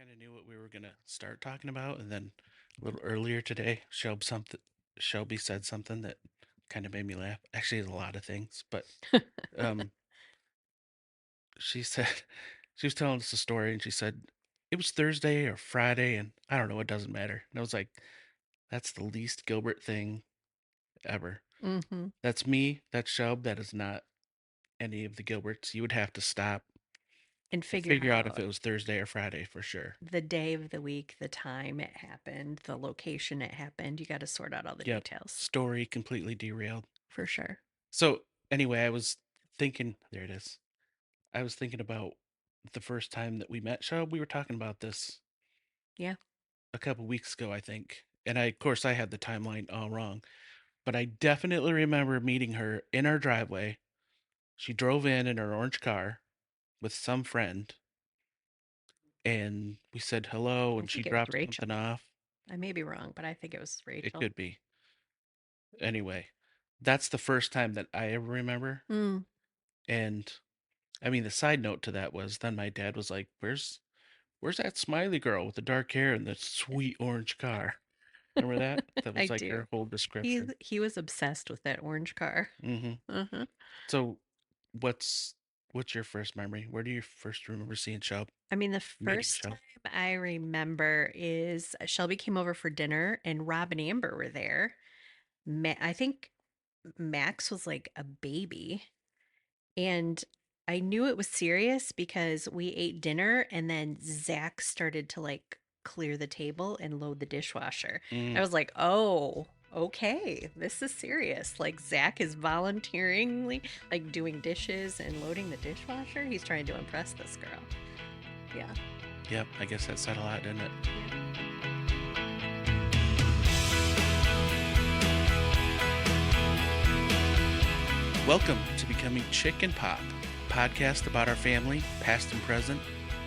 kind of knew what we were gonna start talking about, and then a little earlier today, Shelby said something that kind of made me laugh. Actually, it's a lot of things, but um, she said she was telling us a story, and she said it was Thursday or Friday, and I don't know, it doesn't matter. And I was like, that's the least Gilbert thing ever. Mm-hmm. That's me. That's Shelb. That is not any of the Gilberts. You would have to stop And and figure figure out if out it was Thursday or Friday for sure. the day of the week, the time it happened, the location it happened. You got to sort out all the Yep. details Story completely derailed. for sure. So anyway, I was thinking, there it is. I was thinking about the first time that we met. Cheryl, we were talking about this Yeah. a couple weeks ago, I think. And of course, I had the timeline all wrong. But I definitely remember meeting her in our driveway. She drove in her orange car with some friend, and we said hello, I and she think it was dropped Rachel. something off. I may be wrong, but I think it was It Rachel. could be. Anyway, that's the first time that I ever remember. Mm. And I mean, the side note to that was then my dad was like, Where's that smiley girl with the dark hair and the sweet orange car? Remember that? That I was like do. her whole He description. he was obsessed with that orange car. Hmm. Uh-huh. So, what's what's your first memory? Where do you first remember seeing Shelb, I mean, the meeting first time Shelb? I remember is Shelby came over for dinner and Rob and Amber were there. I think Max was like a baby. And I knew it was serious because we ate dinner and then Zach started to like clear the table and load the dishwasher. I Mm, was like, oh, okay, this is serious. Like Zach is volunteeringly like doing dishes and loading the dishwasher. He's trying to impress this girl. Yeah. yep, I guess that said a lot, didn't it? Yeah. Welcome to Becoming Chick and Pop, a podcast about our family, past and present,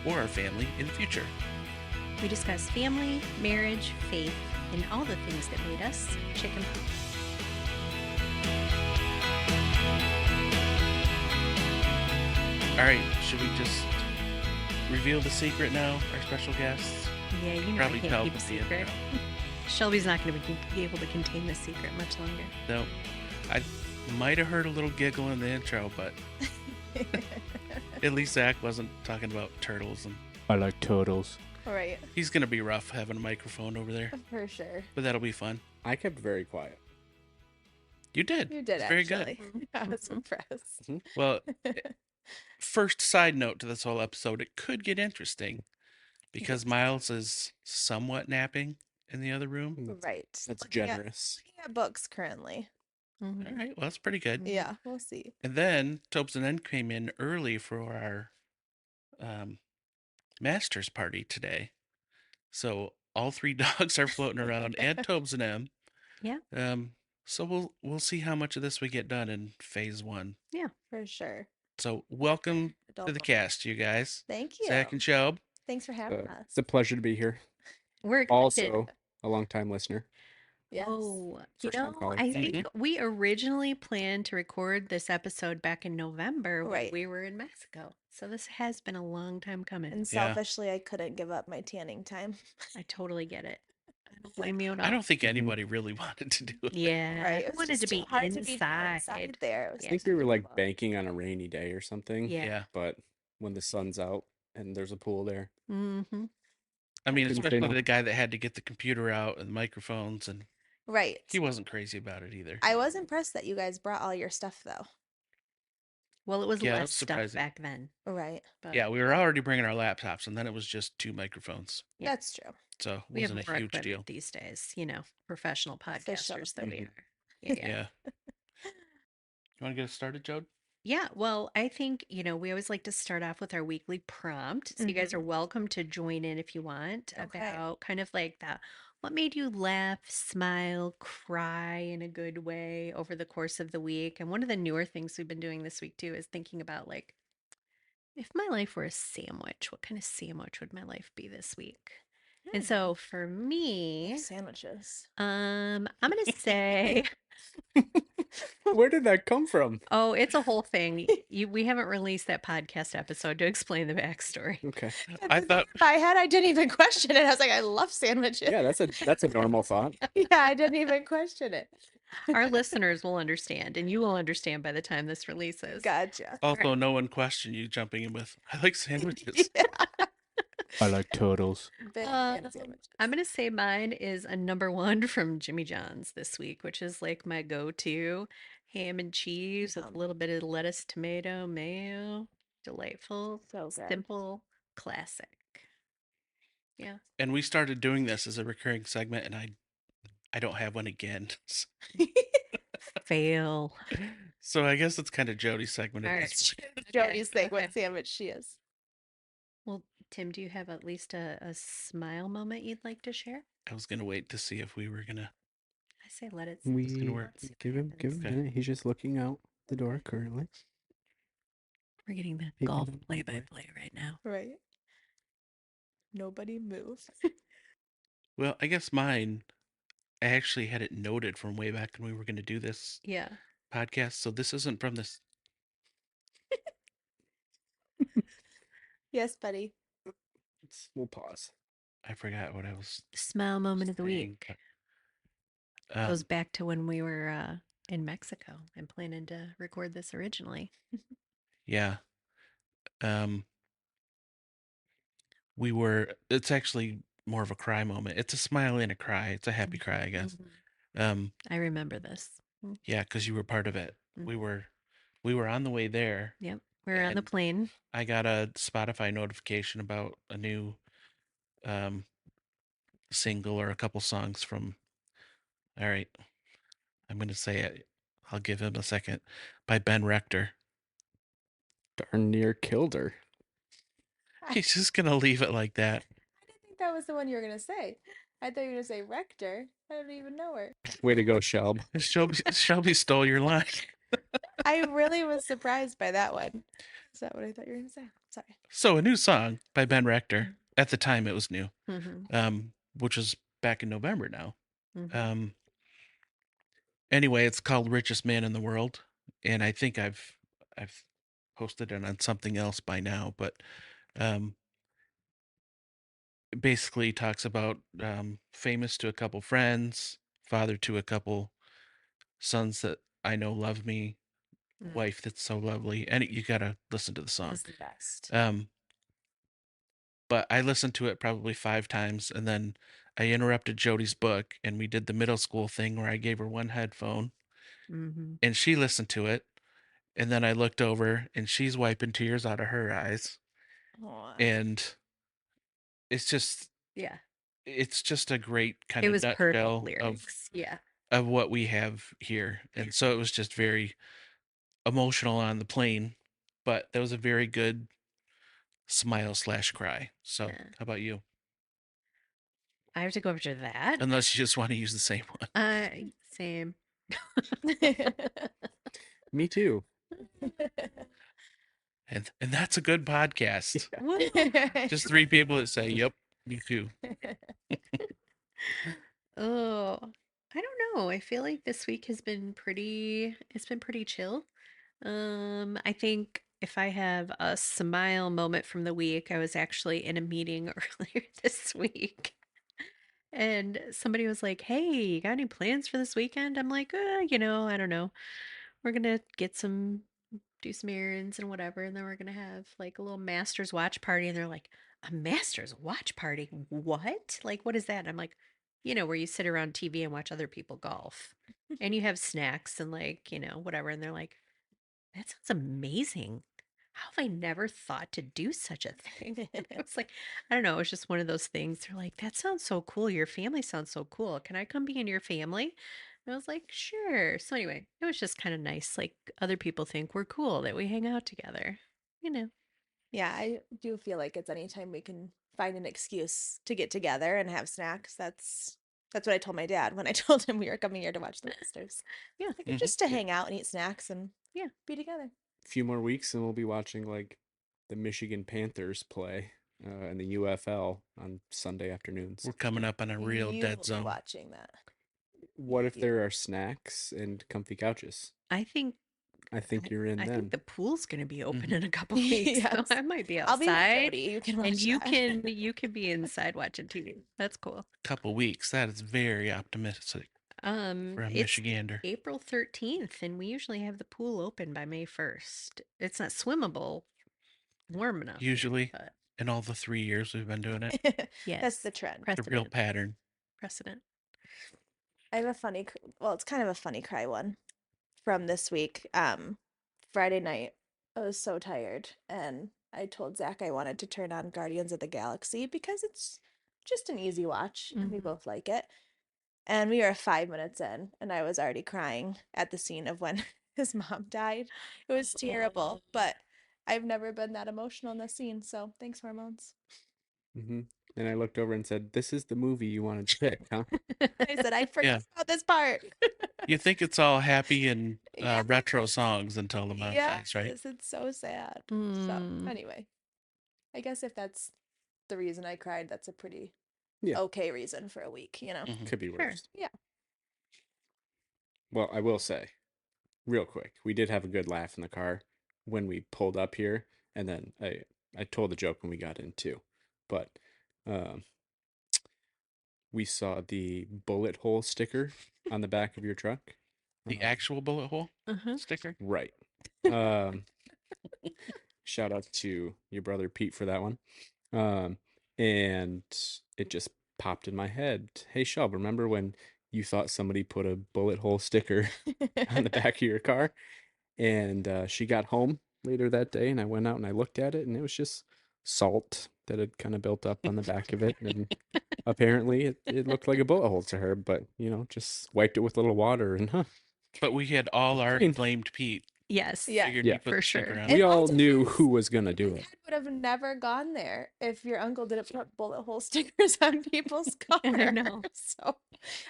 or our family in the future. We discuss family, marriage, faith, and all the things that made us chicken pop. All right, should we just reveal the secret now? Our special guests Yeah, you know probably I can't tell keep a at the secret. intro. Shelby's not going to be able to contain the secret much longer. No, I might have heard a little giggle in the intro, but at least Zach wasn't talking about turtles, and I like turtles. Right, he's gonna be rough having a microphone over there, for sure. but that'll be fun. I kept very quiet. You did. You did It's very good. actually. I was impressed. Well, first side note to this whole episode, it could get interesting because Yes. Miles is somewhat napping in the other room. Right. That's Looking at- generous. Looking at books currently. Mhm. All right, well that's pretty good. Yeah, we'll see. And then Tobes and N came in early for our um, master's party today. So all three dogs are floating around, and Tobes and M. Yeah. So we'll see how much of this we get done in phase one. Yeah. For sure. So welcome Adult to the book. cast, you guys. Thank you. Zach and Shelb. Thanks for having us. It's a pleasure to be here. We're excited. Also, a long-time listener. Yes. Oh, First-time caller. I think we originally planned to record this episode back in November when Right. we were in Mexico. So this has been a long time coming. And Yeah. selfishly, I couldn't give up my tanning time. I totally get it. I don't blame you at all. I don't think anybody really wanted to do it. Yeah, Right. I It was wanted to just be too hard inside. outside there. It was Yeah. I think just we were like miserable. banking on a rainy day or something. Yeah. Yeah. But when the sun's out and there's a pool there, Mm-hmm. I mean, Couldn't say especially no. the guy that had to get the computer out and the microphones, and Right. he wasn't crazy about it either. I was impressed that you guys brought all your stuff though. Well, it was Yeah, that less was stuff surprising. back then. Right. But Yeah, we were already bringing our laptops, and then it was just two microphones, Yeah. That's true. so it we have wasn't more a huge equipment deal. these days, professional Official. podcasters that we Mhm. are. Yeah. Yeah. You want to get us started, Jode? Yeah, well, I think, we always like to start off with our weekly prompt. So you guys are welcome to join in if you want Okay. about kind of like that. What made you laugh, smile, cry in a good way over the course of the week? And one of the newer things we've been doing this week too is thinking about like, if my life were a sandwich, what kind of sandwich would my life be this week? And so for me, Sandwiches. I'm gonna say Where did that come from? Oh, it's a whole thing. We haven't released that podcast episode to explain the backstory. Okay. I thought In my head, I didn't even question it. I was like, I love sandwiches. Yeah, that's a normal thought. Yeah, I didn't even question it. Our listeners will understand, and you will understand by the time this releases. Gotcha. also no one questioned you jumping in with I like sandwiches. Yeah. I like turtles. Big fan of sandwiches. I'm gonna say mine is a number one from Jimmy John's this week, which is like my go-to ham and cheese with a little bit of lettuce, tomato, mayo. Delightful, So good. simple, classic. Yeah. And we started doing this as a recurring segment, and I don't have one again. Fail. So I guess it's kind of Jody's segment. All At right. this point. Jody's thing Okay. what sandwich she is. Well, Tim, do you have at least a smile moment you'd like to share? I was gonna wait to see if we were gonna. I say let it. We work. let's see what give him a happens. minute. He's just looking out the door currently. We're getting the Peeking golf out the play-by-play right now. Right. Nobody move. Well, I guess mine. I actually had it noted from way back when we were gonna do this Yeah. podcast. So this isn't from this. Yes, buddy. We'll pause. I forgot what I was Smile moment of the saying, week but, goes back to when we were in Mexico and planning to record this originally. yeah. We were. It's actually more of a cry moment. It's a smile and a cry. It's a happy cry, I guess. I remember this. Yeah, because you were part of it. Mhm. We were on the way there. Yep. We were on the And plane. I got a Spotify notification about a new single or a couple songs from. All right, I'm gonna say it. I'll give him a second. By Ben Rector. Darn near killed her. He's just gonna leave it like that. I didn't think that was the one you were gonna say. I thought you were gonna say Rector. I don't even know her. Way to go, Shelb. Shelby stole your line. I really was surprised by that one. Is that what I thought you were gonna say? Sorry. So a new song by Ben Rector. At the time, it was new. Mm-hmm. Which was back in November now. Mm-hmm. Anyway, it's called Richest Man in the World, and I think I've posted it on something else by now, but it basically talks about famous to a couple friends, father to a couple sons that I know love me, wife that's so lovely, and you gotta listen to the song. It's the best. But I listened to it probably 5 times, and then I interrupted Jody's book, and we did the middle school thing where I gave her one headphone, Mm-hmm. and she listened to it, and then I looked over, and she's wiping tears out of her eyes, Aw. and it's just Yeah. it's just a great kind It of was nutshell perfect of lyrics. Yeah. of what we have here, and so it was just very emotional on the plane, but that was a very good smile/cry. So, Yeah. how about you? I have to go after that. Unless you just want to use the same one. Same. Me too. And that's a good podcast. Yeah. Woo. Just 3 people that say, "Yep, me too." Oh, I don't know. I feel like this week has been it's been pretty chill. I think if I have a smile moment from the week, I was actually in a meeting earlier this week. And somebody was like, "Hey, you got any plans for this weekend?" I'm like, I don't know. We're gonna do some errands and whatever, and then we're gonna have like a little master's watch party." And they're like, "A master's watch party? What? Like, what is that?" And I'm like, where you sit around TV and watch other people golf, and you have snacks and like, whatever. And they're like, "That sounds amazing. How have I never thought to do such a thing?" It's like, I don't know. It's just one of those things. They're like, "That sounds so cool. Your family sounds so cool. Can I come be in your family?" And I was like, "Sure." So anyway, it was just kind of nice. Like other people think we're cool that we hang out together. You know. Yeah, I do feel like it's anytime we can find an excuse to get together and have snacks. That's what I told my dad when I told him we were coming here to watch the Masters. Yeah. Like, Mhm. just to hang out and eat snacks and Yeah. be together. A few more weeks and we'll be watching like the Michigan Panthers play in the UFL on Sunday afternoons. We're coming up on a real You will dead be zone. watching that. What if there are snacks and comfy couches? I think I think you're in I then. think the pool's going to be open Mhm. in a couple weeks, so Yes. I might be I'll be with outside, Jody. You can watch and you that. can be inside watching TV. That's cool. Couple weeks. That is very optimistic for a It's Michigander. April 13th, and we usually have the pool open by May 1st. It's not swimmable, warm enough yet, Usually, but in all the 3 years we've been doing it, yes, That's the trend. the real precedent. pattern. Precedent. I have a funny, well, it's kind of a funny cry one from this week. Friday night, I was so tired, and I told Zach I wanted to turn on Guardians of the Galaxy because it's just an easy watch, and we Mhm. both like it. And we were 5 minutes in, and I was already crying at the scene of when his mom died. It was terrible, but I've never been that emotional in the scene, so thanks, hormones. Mm-hmm. And I looked over and said, "This is the movie you wanted to pick, huh?" I said, I forgot Yeah. about this part. You think it's all happy and Yeah. retro songs until the mom dies, right? Yes, it's so sad. So, Mm. anyway, I guess if that's the reason I cried, that's a pretty Yeah. okay reason for a week, Mhm. Could be Sure. worse. Yeah. Well, I will say, real quick, we did have a good laugh in the car when we pulled up here, and then I told the joke when we got in too, but um, we saw the bullet hole sticker on the back of your truck. The actual bullet hole Uh-huh. sticker. Right. Um, shout out to your brother Pete for that one. And it just popped in my head. Hey, Shelb, remember when you thought somebody put a bullet hole sticker on the back of your car? And she got home later that day, and I went out and I looked at it, and it was just salt that had kind of built up on the back of it. And apparently it looked like a bullet hole to her, but just wiped it with a little water, and But we had all our Fine. blamed Pete. Yes. Yeah. Figured Yeah. he put For the sticker sure. on we it. all also knew feels- who was gonna do My it. head would have never gone there if your uncle didn't put bullet hole stickers on people's cars. I know. So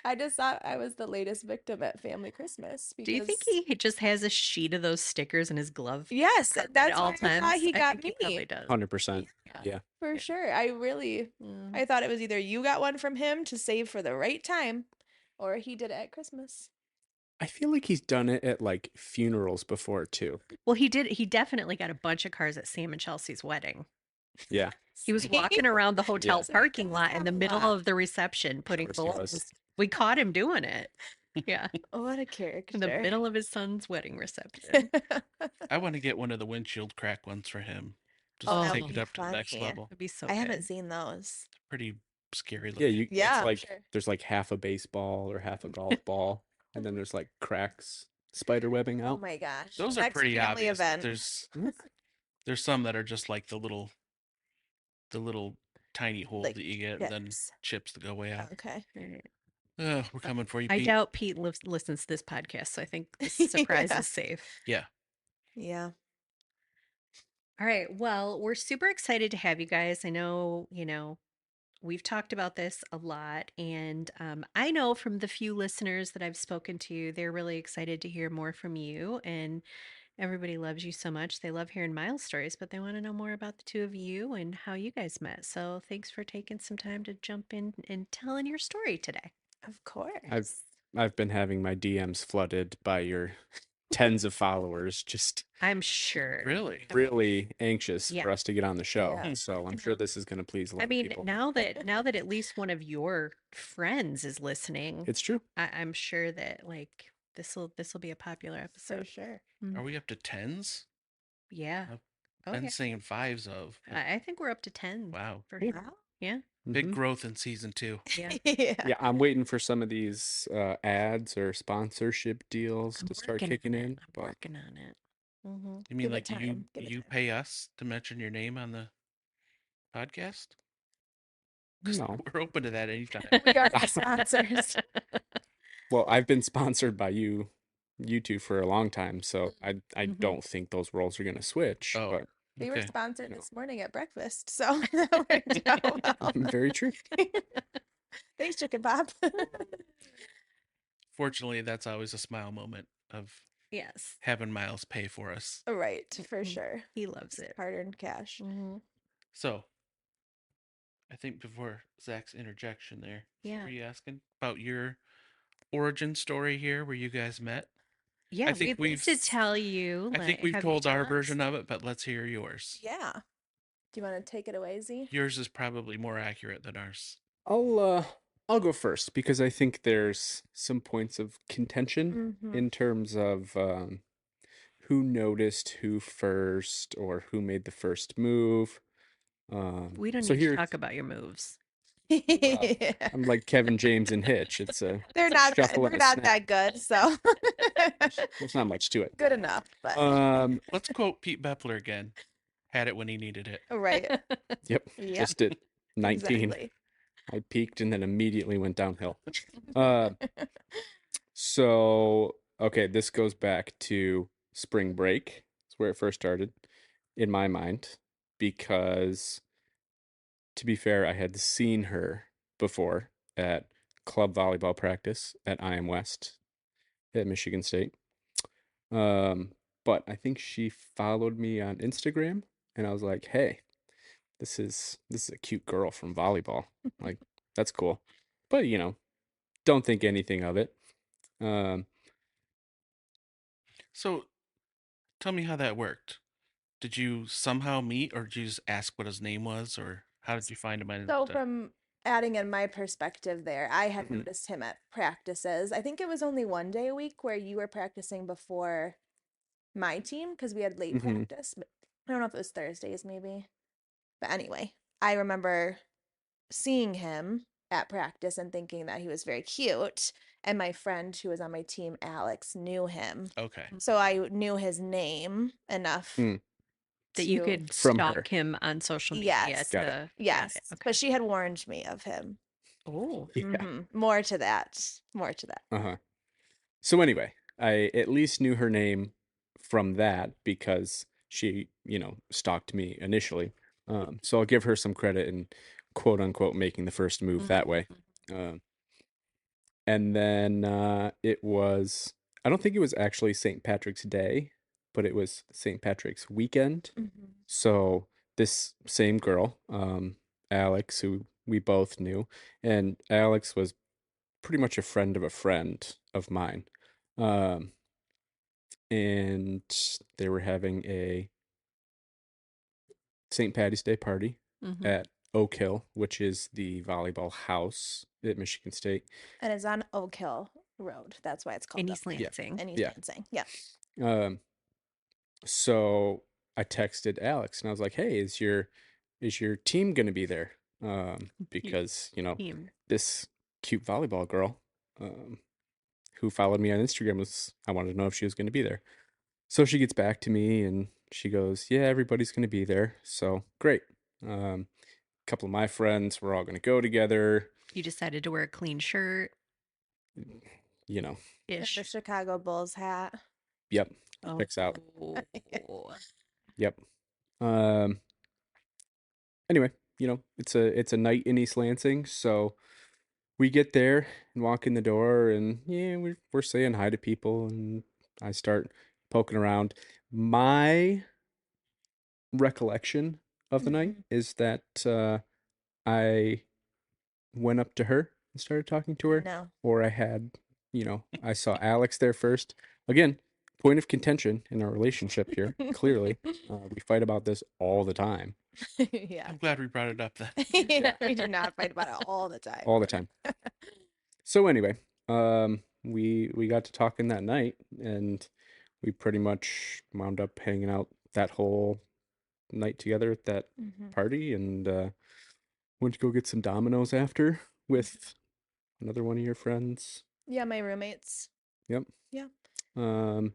I just thought I was the latest victim at family Christmas Do you think because he just has a sheet of those stickers in his glove yes, compartment that's at all why I thought times? he I got think he me. probably does. 100%. Yeah. For Yeah. sure. Mm. I thought it was either you got one from him to save for the right time or he did it at Christmas. I feel like he's done it at like funerals before too. Well, he did. He definitely got a bunch of cars at Sam and Chelsea's wedding. Yeah. He was See? walking around the hotel Yes. parking lot in the That's a middle lot. of the reception putting course he was. balloons. We caught him doing it. Yeah. What a In the character. middle of his son's wedding reception. I want to get one of the windshield crack ones for him. Just Oh, to that take would it be up to the next funny. level. It'd be so I haven't good. seen those. Pretty scary Yeah, looking. Yeah, it's like sure. there's like half a baseball or half a golf ball, and then there's like cracks, spider webbing Oh out. my gosh. Those are Next pretty family obvious. event. There's some that are just like the little tiny holes Like that you get, and then chips. chips that go way out. Okay. Right. We're coming for you, I Pete. doubt Pete listens to this podcast, so I think this surprise Yeah. is safe. Yeah. Yeah. All right. Well, we're super excited to have you guys. I know, we've talked about this a lot, and I know from the few listeners that I've spoken to, they're really excited to hear more from you. And everybody loves you so much. They love hearing Miles' stories, but they want to know more about the two of you and how you guys met. So thanks for taking some time to jump in and telling your story today. Of course. I've been having my DMs flooded by your tens of followers, just I'm sure. Really? really anxious Yeah. for us to get on the show. Yeah. So I'm sure this is going to please a lot I of mean, people. now that at least one of your friends is listening, It's true. I'm sure that like this will be a popular For episode. sure. Are we up to tens? Yeah. I've Oh, been yeah. saying fives of. but I think we're up to 10 Wow. for Yeah. sure. Yeah. Big Mhm. growth in season 2. Yeah. Yeah. Yeah, I'm waiting for some of these ads or sponsorship deals I'm to start working kicking on it. in. I'm But working on it. Mm-hmm. You mean Give it like you time. Give it you time. pay us to mention your name on the podcast? 'Cause no. we're open to that anytime. We are the sponsors. Well, I've been sponsored by you two for a long time, so I Mhm. don't think those roles are going to switch. Oh, But We were okay. sponsored No. this morning at breakfast, so that worked out well. very true. Thanks, Chicken Bob. Fortunately, that's always a smile moment of Yes. having Miles pay for us. Right, for Mhm. sure. He loves it. Hard-earned cash. Mm-hmm. So, I think before Zach's interjection there, Yeah. were you asking about your origin story here where you guys met? Yeah, I think we'd love to tell you. I think we've Have you told tell our us. version of it, but let's hear yours. Yeah. Do you want to take it away, Z? Yours is probably more accurate than ours. I'll go first because I think there's some points of contention Mm-hmm. in terms of who noticed who first or who made the first move. We don't So need to here, talk about your moves. well, Yeah. I'm like Kevin James and Hitch. It's a They're not that shuffle and they're a not snap. that good, so There's not much to it. good enough, but Let's quote Pete Bepler again. Had it when he needed it. right. Yep, Yep, just at 19, exactly. I peaked and then immediately went downhill. Uh, so okay, this goes back to spring break. It's where it first started in my mind because to be fair, I had seen her before at club volleyball practice at IM West at Michigan State. Um, but I think she followed me on Instagram and I was like, "Hey, this is a cute girl from volleyball. Like, that's cool." But, don't think anything of it. Um, So tell me how that worked. Did you somehow meet, or did you just ask what his name was, or how did you find him? So from adding in my perspective there, I had mhm, noticed him at practices. I think it was only one day a week where you were practicing before my team because we had late mhm, practice. But I don't know if it was Thursdays maybe. But anyway, I remember seeing him at practice and thinking that he was very cute. And my friend who was on my team, Alex, knew him. Okay. So I knew his name enough mm, That you to, could from stalk her. him on social media yes, Got it. to got yes. it. Okay. But she had warned me of him. Oh. Yeah. More to that. More to that. Uh-huh. So anyway, I at least knew her name from that because she, stalked me initially. So I'll give her some credit in quote unquote making the first move that way. Um, and then it was, I don't think it was actually St. Patrick's Day, but it was St. Patrick's weekend. Mm-hmm. So this same girl, Alex, who we both knew, and Alex was pretty much a friend of mine. Um, and they were having a St. Patty's Day party Mm-hmm. at Oak Hill, which is the volleyball house at Michigan State. And it's on Oak Hill Road. That's why it's called In Oak East Yeah, Lansing. and East yeah. Lansing. Yeah. Um, so I texted Alex and I was like, "Hey, is your team gonna be there?" Your Because team. this cute volleyball girl, um, who followed me on Instagram I wanted to know if she was gonna be there. So she gets back to me and she goes, "Yeah, everybody's gonna be there." So great. A couple of my friends, we're all gonna go together. You decided to wear a clean shirt You know, And the ish. Chicago Bulls hat. yep, Oh. checks out. Yep. Um. Anyway, it's a night in East Lansing, so we get there and walk in the door, and yeah, we're saying hi to people, and I start poking around. My recollection of the night Mm-hmm. is that I went up to her and started talking to her, No. or I saw Alex there first. Again, point of contention in our relationship here. Clearly, we fight about this all the time, Yeah. I'm glad we brought it up then. Yeah. We do not fight about it all the time. all the time. So anyway, we got to talking that night, and we pretty much wound up hanging out that whole night together at that Mm-hmm. party, and went to go get some Dominoes after with another one of your friends. Yeah, my roommates. Yep. Yeah. Um,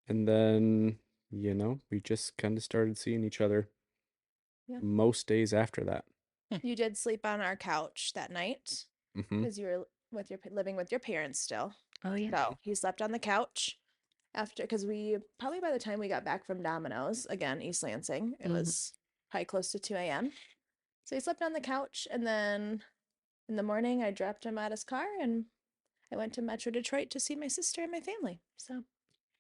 and then, we just kind of started seeing each other Yeah. most days after that. You did sleep on our couch that night Mm-hmm. because you were living with your parents still. Oh yeah. So he slept on the couch after because we probably by the time we got back from Domino's again, East Lansing, it Mhm. was probably close to 2 a.m. So he slept on the couch and then in the morning I dropped him at his car and I went to Metro Detroit to see my sister and my family. So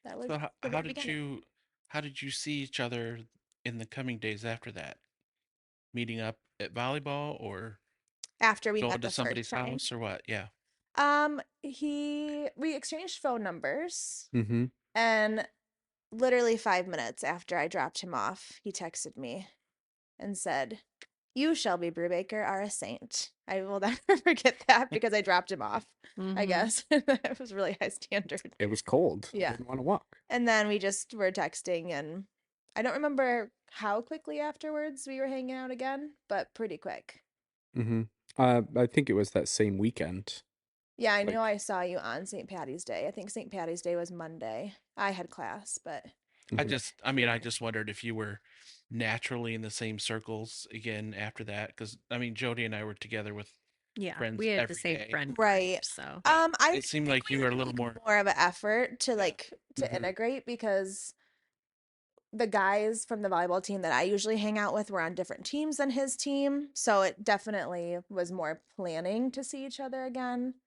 that was So how, the how very did beginning. you how did you see each other in the coming days after that? Meeting up at volleyball or After we going met to the first somebody's time. house or what? Yeah. We exchanged phone numbers, Mm-hmm. and literally 5 minutes after I dropped him off, he texted me and said, "You, Shelby Brubaker, are a saint." I will never forget that because I dropped him off, I Mhm. guess. It was really high standard. It was cold. I Yeah. didn't want to walk. And then we just were texting, and I don't remember how quickly afterwards we were hanging out again, but pretty quick. Mm-hmm. I think it was that same weekend. Yeah, I Like- know I saw you on St. Patty's Day. I think St. Patty's Day was Monday. I had class, but Mhm. I just wondered if you were naturally in the same circles again after that. Because, I mean, Jody and I were together with Yeah, friends we had the every same day. friend right. group, so I It seemed think like we you were a would little make more. more of an effort to Yeah. to Mhm. integrate because the guys from the volleyball team that I usually hang out with were on different teams than his team, so it definitely was more planning to see each other again.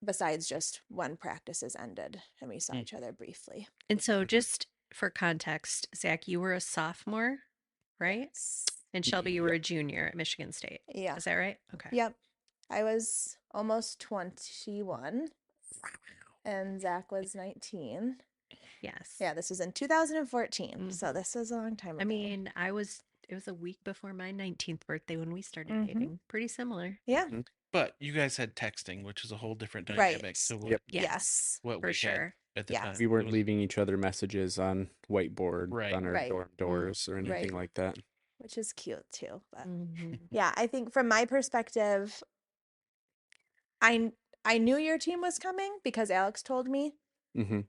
Besides just when practices ended and we saw Mm. each other briefly. and so just for context, Zach, you were a sophomore, right? Yes. And Shelby, you were Yep. a junior at Michigan State. Yeah. Is that right? Okay. Yep. I was almost 21 and Zach was 19. Yes. Yeah, this was in 2014. So Mhm. this was a long time ago. I mean, it was a week before my 19th birthday when we started Mhm. dating. Pretty similar. Yeah. Mhm. But you guys had texting, which is a whole different Right. dynamic to Yep. Yes. what for we had sure. at the Yes. time. We It weren't was leaving each other messages on whiteboard Right. on our Right. dorm doors or anything Right. like that. Which is cute too. But Mhm. yeah, I think from my perspective, I I knew your team was coming because Alex told me. Mm-hmm.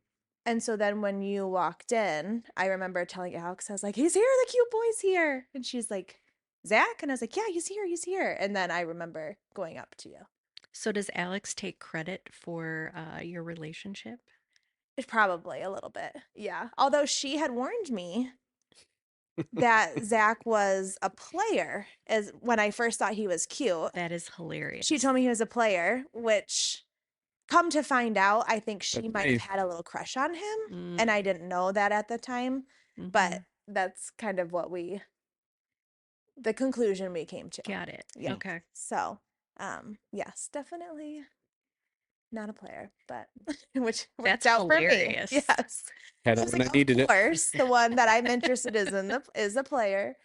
And so then when you walked in, I remember telling Alex, I was like, "He's here, the cute boy's here." And she's like, "Zach?" And I was like, "Yeah, he's here, he's here." And then I remember going up to you. So does Alex take credit for your relationship? It's probably a little bit. Yeah. Although she had warned me that Zach was a player as when I first thought he was cute. That is hilarious. She told me he was a player, which come to find out, I think she That's might me. have had a little crush on him. Mm, And I didn't know that at the time. But mhm. that's kind of the conclusion we came to. Got it. Yeah. Okay. So, yes, definitely not a player, but which worked That's out for me. hilarious. Yes. Had I it was when I like, needed of it. course, the one that I'm interested is a player,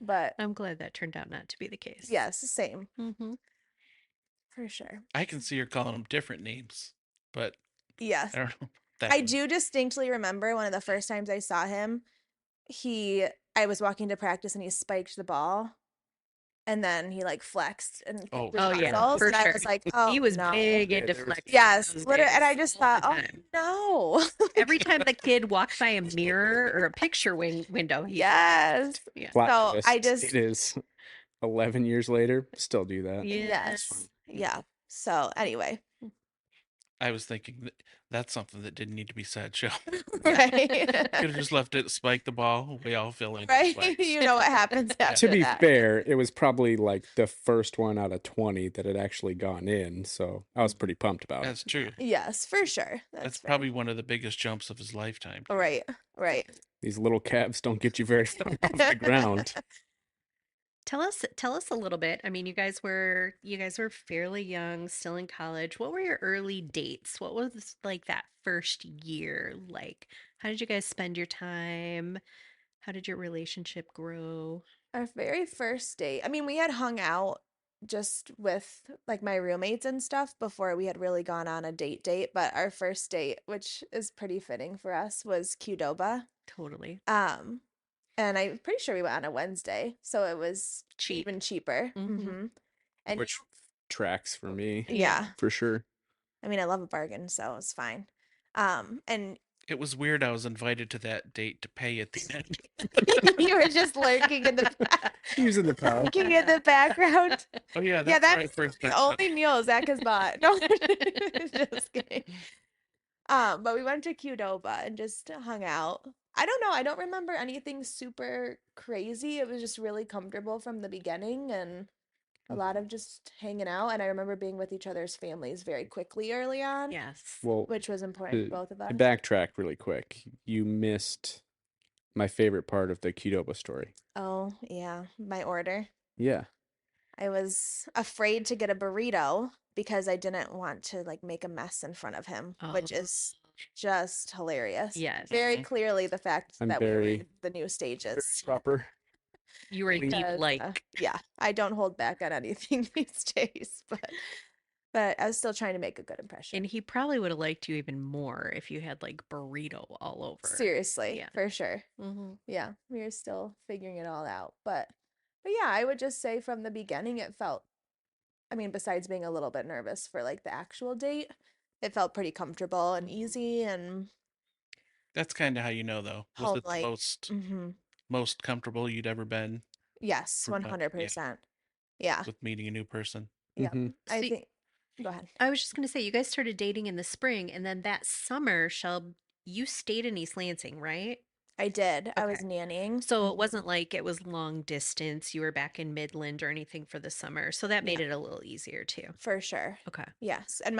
but I'm glad that turned out not to be the case. yes, same Mm-hmm. for sure. I can see her calling them different names, but Yes, I don't know that I one. do distinctly remember one of the first times I saw him. I was walking to practice and he spiked the ball. And then he like flexed and kicked Oh, his Oh, yeah, muscles, for and I sure. was like, "Oh He was no!" big Yeah, into there was- flexing Yes, those literally, and I days just all the thought, "Oh time. no!" Every time the kid walked by a mirror or a picture window, he Yes. yeah. Plot So twist. I just It is 11 years later. Still do that. yes, Yes. yeah. So anyway, I was thinking that's something that didn't need to be said. Show right, could have just left it, spike the ball. We all fill in. right. Flags. You know what happens after To be that. fair, it was probably like the first one out of 20 that had actually gone in. So I was pretty pumped about it. That's true. Yes, for sure. That's That's fair. probably one of the biggest jumps of his lifetime. too. Right, right. These little calves don't get you very far off the ground. Tell us a little bit. I mean, you guys were fairly young, still in college. What were your early dates? What was like that first year like? How did you guys spend your time? How did your relationship grow? Our very first date, I mean, we had hung out just with like my roommates and stuff before we had really gone on a date, but our first date, which is pretty fitting for us, was Qdoba. Totally. And I'm pretty sure we went on a Wednesday, so it was Cheap. even cheaper. Mhm. And Which tracks for me, yeah, for sure. I mean, I love a bargain, so it's fine. And It was weird. I was invited to that date to pay at the end. you were just lurking in the Using the power. lurking in the background. Oh yeah, Yeah, that's where I that's first the met Chuck. only meal Zach has bought. No, just kidding. But we went to Qdoba and just hung out. I don't know. I don't remember anything super crazy. It was just really comfortable from the beginning and a lot of just hanging out. And I remember being with each other's families very quickly early on, Yes. Well, which was important to both of us. to backtrack really quick, you missed my favorite part of the Qdoba story. Oh, yeah, my order. Yeah. I was afraid to get a burrito because I didn't want to like make a mess in front of him, which Oh. is just hilarious. Yes. Very Mhm. clearly the fact I'm that we were very- in the new stages. Proper. You were deep Because, like yeah, I don't hold back on anything these days, but I was still trying to make a good impression. and he probably would have liked you even more if you had like burrito all over. Seriously, Yeah. for sure. Mm-hmm. Yeah, we were still figuring it all out, but yeah, I would just say from the beginning it felt, I mean, besides being a little bit nervous for like the actual date, it felt pretty comfortable and easy and That's kind of how you know, though. Was it the home-like. most Mm-hmm. most comfortable you'd ever been Yes, yeah, 100%. Yeah. with meeting a new person? Yeah. Mhm. I See- think, go ahead. I was just gonna say you guys started dating in the spring, and then that summer, you stayed in East Lansing, right? I did. I was Okay. nannying. So it wasn't like it was long distance. You were back in Midland or anything for the summer, so that made Yeah. it a little easier too. For sure. Okay. Yes. And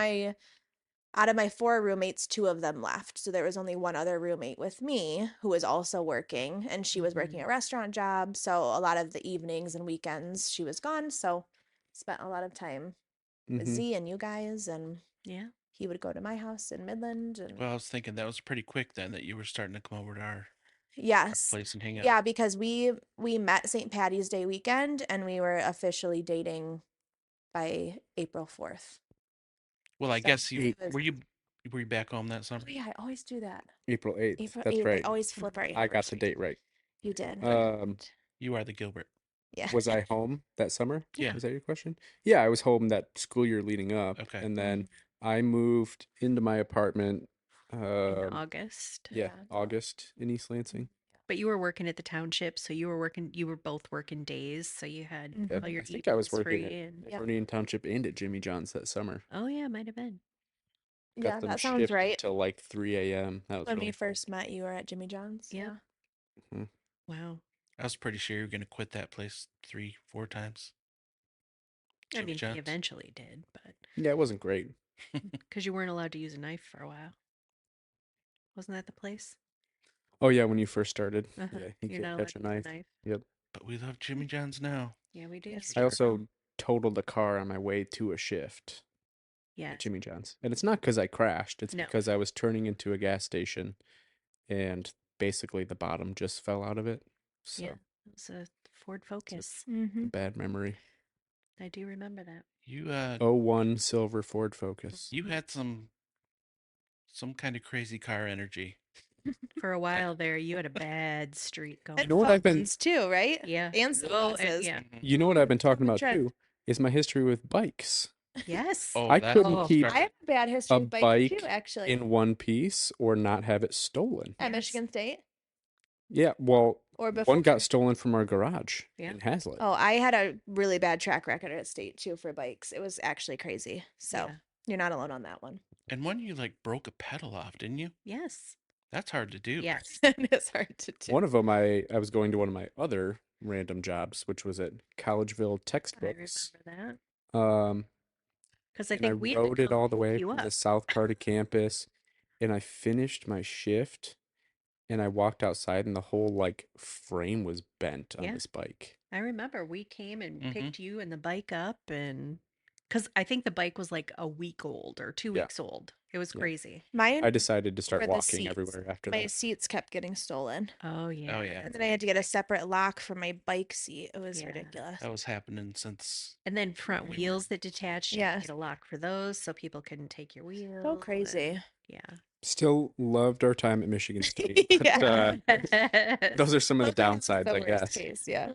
out of my 4 roommates, 2 of them left. So there was only one other roommate with me who was also working, and she was working Mhm. a restaurant job. So a lot of the evenings and weekends she was gone. So spent a lot of time with Mhm. Z and you guys, and Yeah. he would go to my house in Midland. And Well, I was thinking that was pretty quick then that you were starting to come over to our yes, place and hang out. yeah, because we met St. Patty's Day weekend, and we were officially dating by April 4th. Well, I So guess you it was- were you back home that summer? Oh yeah, I always do that. April 8th. April That's 8th. right. I always flip our I got the anniversary. date right. You did. Um, You are the Gilbert. Yeah. was I home that summer? Yeah. Was that your question? Yeah, I was home that school year leading up, Okay. and then I moved into my apartment. In August. Yeah, Yeah. August in East Lansing. But you were working at the township, so you were both working days, so you had Yep. all your I think I was evenings working free at and Yep. Vernian Township and at Jimmy John's that summer. oh yeah, might have been. Got Yeah, them that sounds shipped right. till like 3 a.m. That was When really we fun. first met, you were at Jimmy John's. Yep. Yeah. Wow. I was pretty sure you were going to quit that place 3-4 times. I Jimmy mean, John's. he eventually did, but Yeah, it wasn't great. because you weren't allowed to use a knife for a while. Wasn't that the place? Oh yeah, when you first started. Uh-huh. Yeah, you You're can't not catch a allowed to use knife. Yep. But we love Jimmy John's now. Yeah, we do. Yes, I Sure. also totaled a car on my way to a shift Yeah. at Jimmy John's. And it's not because I crashed, it's No. because I was turning into a gas station and basically the bottom just fell out of it. So Yeah. It was a Ford Focus. a Mm-hmm. bad memory. I do remember that. You 01 silver Ford Focus. you had some kind of crazy car energy. For a while there, you had a bad streak going. You know what I've been- too, right? Yeah. And Oh, sunglasses. yeah. Mhm. You know what I've been talking the about trend. too is my history with bikes. Yes. Oh, I that's couldn't what keep I have a bad history a with bikes bike too, actually. in one piece or not have it stolen. At Yes. Michigan State Yeah, well, or before. one got stolen from our garage Yeah. in Hazlitt. Oh, I had a really bad track record at State too for bikes. It was actually crazy. So Yeah. you're not alone on that one. And when you like broke a pedal off, didn't you? Yes. That's hard to do. Yes. It is hard to do. One of them, I was going to one of my other random jobs, which was at Collegeville I Textbooks. remember that. Um, Because I and I think we had to rode it come all the pick way you from the up. south part of campus, and I finished my shift, and I walked outside, and the whole like frame was bent on Yeah. this bike. I remember we came and Mhm. picked you and the bike up, and because I think the bike was like a week old or 2 Yeah. weeks old. It was Yeah. crazy. Mine I decided to were start the walking seats. everywhere after My that. seats kept getting stolen. Oh yeah. yeah. And then I had to get a separate lock for my bike seat. It was Yeah. ridiculous. That was happening since And then front wheels that detached. You had to Yes. get a lock for those so people couldn't take your wheels. So and- crazy. Yeah. Still loved our time at Michigan State. But, Yeah. those are some of the Sometimes it's downsides, the I worst guess. case, yeah.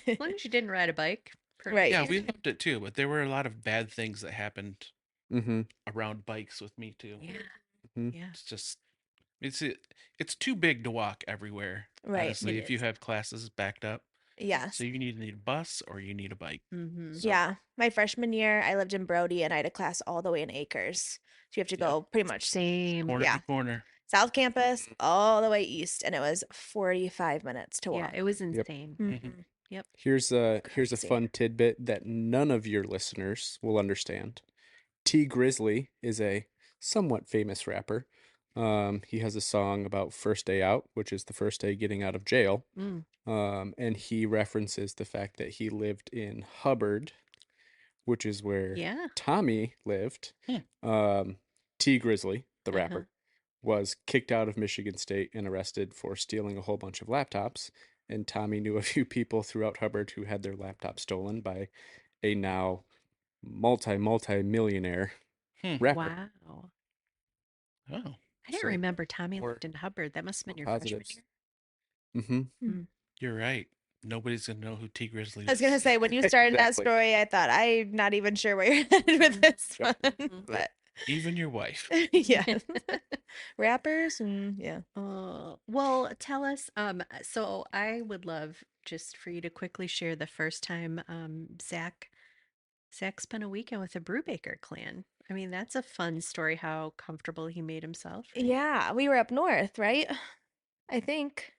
As long as you didn't ride a bike. Right. yeah, we loved it too. But there were a lot of bad things that happened Mm-hmm. around bikes with me too. Yeah. Mhm. Yeah. It's just it's too big to walk everywhere. Right. Honestly, It if you is. have classes backed up, Yes. so you need a bus or you need a bike. Mm-hmm. So- Yeah. My freshman year, I lived in Brody and I had a class all the way in Acres. So you have to Yeah. go pretty much Same. Corner Yeah. to corner. South Campus all the way east, and it was 45 minutes to Yeah, walk. it was Yep. insane. Mhm. Here's a Crazy. fun tidbit that none of your listeners will understand. T Grizzly is a somewhat famous rapper. He has a song about first day out, which is the first day getting out of jail. Mm. And he references the fact that he lived in Hubbard, which is where Yeah. Tommy lived. T Grizzly, the Uh-huh. rapper, was kicked out of Michigan State and arrested for stealing a whole bunch of laptops. And Tommy knew a few people throughout Hubbard who had their laptops stolen by a now multi millionaire Hmm. rapper. Wow. Oh, I didn't So remember Tommy Or- lived in Hubbard. That must have been more your freshman positives. year. Mm-hmm. you're right. Nobody's gonna know who T Grizzly I was gonna is. say when you started that Exactly. story, I thought I'm not even sure where you're headed with this Yep. one, but Even your wife. yeah, rappers and yeah. Well, tell us. So I would love just for you to quickly share the first time Zach spent a weekend with the Brubaker clan. I mean, that's a fun story how comfortable he made himself, right? Yeah, we were up north, right? I think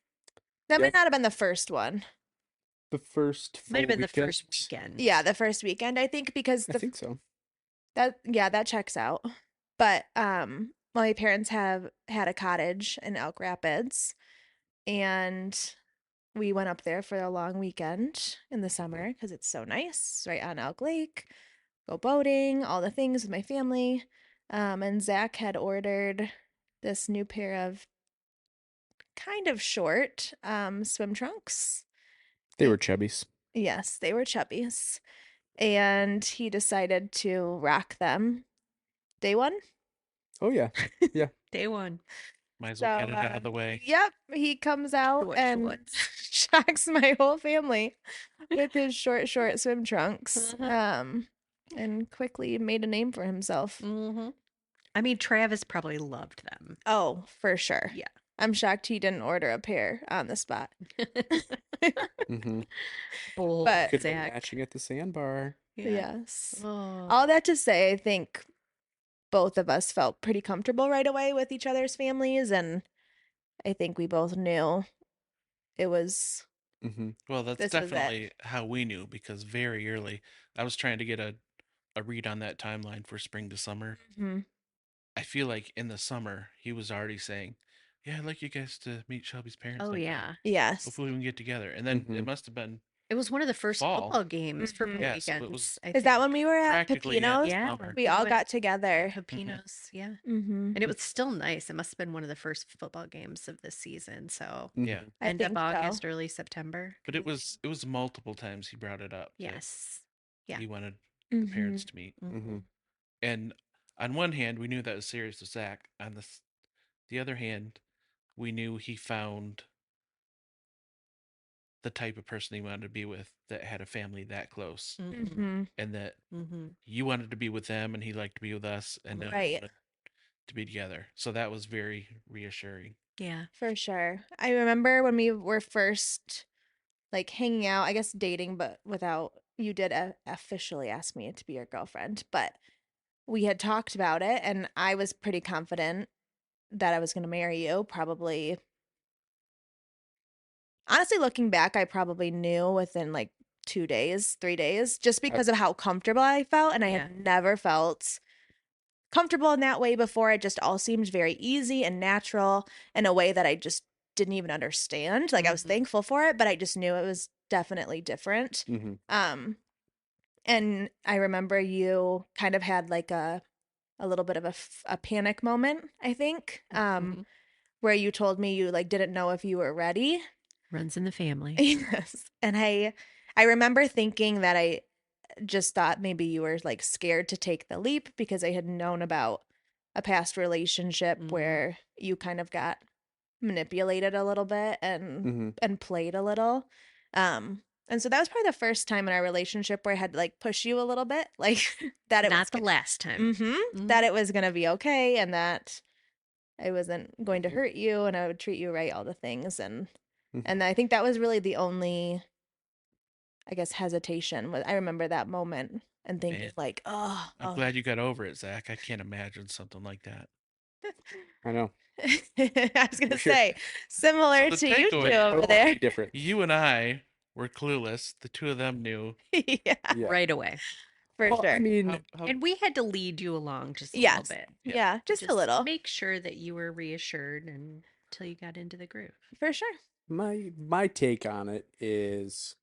that might Yep. not have been the first one. The first Might have full been the first weekend. weekend. Yeah, the first weekend, I think, because I think so. that checks out. But my parents have had a cottage in Elk Rapids, and we went up there for a long weekend in the summer because it's so nice, right on Elk Lake. Go boating, all the things with my family. And Zach had ordered this new pair of kind of short swim trunks. They were chubbies. Yes, they were chubbies. And he decided to rock them day one. Oh yeah. Yeah. Day one. Might as So, well get it out of the way. yep, he comes out Short and shorts. shocks my whole family with his short swim trunks. Uh-huh. And quickly made a name for himself. Mm-hmm. I mean, Travis probably loved them. Oh, for sure. Yeah. I'm shocked he didn't order a pair on the spot. Mm-hmm. Bold But- Could have been Zach. matching at the sandbar. Yeah. Yes. Oh. All that to say, I think both of us felt pretty comfortable right away with each other's families, and I think we both knew it was Mm-hmm. Well, that's This was it. definitely how we knew because very early I was trying to get a read on that timeline for spring to summer. Mhm. I feel like in the summer he was already saying, "Yeah, I'd like you guys to meet Shelby's parents." Oh like, yeah. Yes. hopefully we can get together. And then Mhm. it must have been It was one of the first Fall. football games for Mhm. both Yeah, so it weekends. was I Is that think. when we were at practically Pepino's? Yeah. summer. We all went got at together. Pepinos, yeah. Mm-hmm. And it was still nice. It must have been one of the first football games of this season. So Yeah. Mm-hmm. I end of think August, so. early September. But it was multiple times he brought it up. that Yes. Yeah. He wanted the Mm-hmm. parents to meet. Mm-hmm. And on one hand, we knew that was serious with Zach. On the other hand, we knew he found the type of person he wanted to be with that had a family that close, Mm-hmm. Mm-hmm. and that Mm-hmm. you wanted to be with them and he liked to be with us, and now we Right. wanted to be together. So that was very reassuring. Yeah. For sure. I remember when we were first like hanging out, I guess dating, but without you did officially ask me to be your girlfriend, but we had talked about it and I was pretty confident that I was going to marry you. Probably, honestly, looking back, I probably knew within like 2 days, 3 days, just because of how comfortable I felt. And I Yeah. had never felt comfortable in that way before. It just all seemed very easy and natural in a way that I just didn't even understand. Like I was Mhm. thankful for it, but I just knew it was definitely different. Mm-hmm. And I remember you kind of had like a little bit of a panic moment, I think, Mhm. where you told me you like didn't know if you were ready. Runs in the family. Yes. And I remember thinking that I just thought maybe you were like scared to take the leap because I had known about a past relationship Mhm. where you kind of got manipulated a little bit Mm-hmm. and played a little. And so that was probably the first time in our relationship where I had to like push you a little bit, like that it Not the last time. that it was gonna be okay and that I wasn't going to Mhm. hurt you and I would treat you right, all the things. Mhm. And I think that was really the only, I guess, hesitation. I remember that moment and thinking Man, like, oh, I'm glad you got over it, Zach. I can't imagine something like that. I know. I was gonna We're- say similar So the to you two takeaway- over Totally there. different. You and I were clueless. The two of them knew. Yeah, Yeah. Right away. for Well, sure. I mean, How, And we had to lead you along just a Yes. little bit. Yeah, just a little. Make sure that you were reassured until you got into the groove. For sure. my take on it is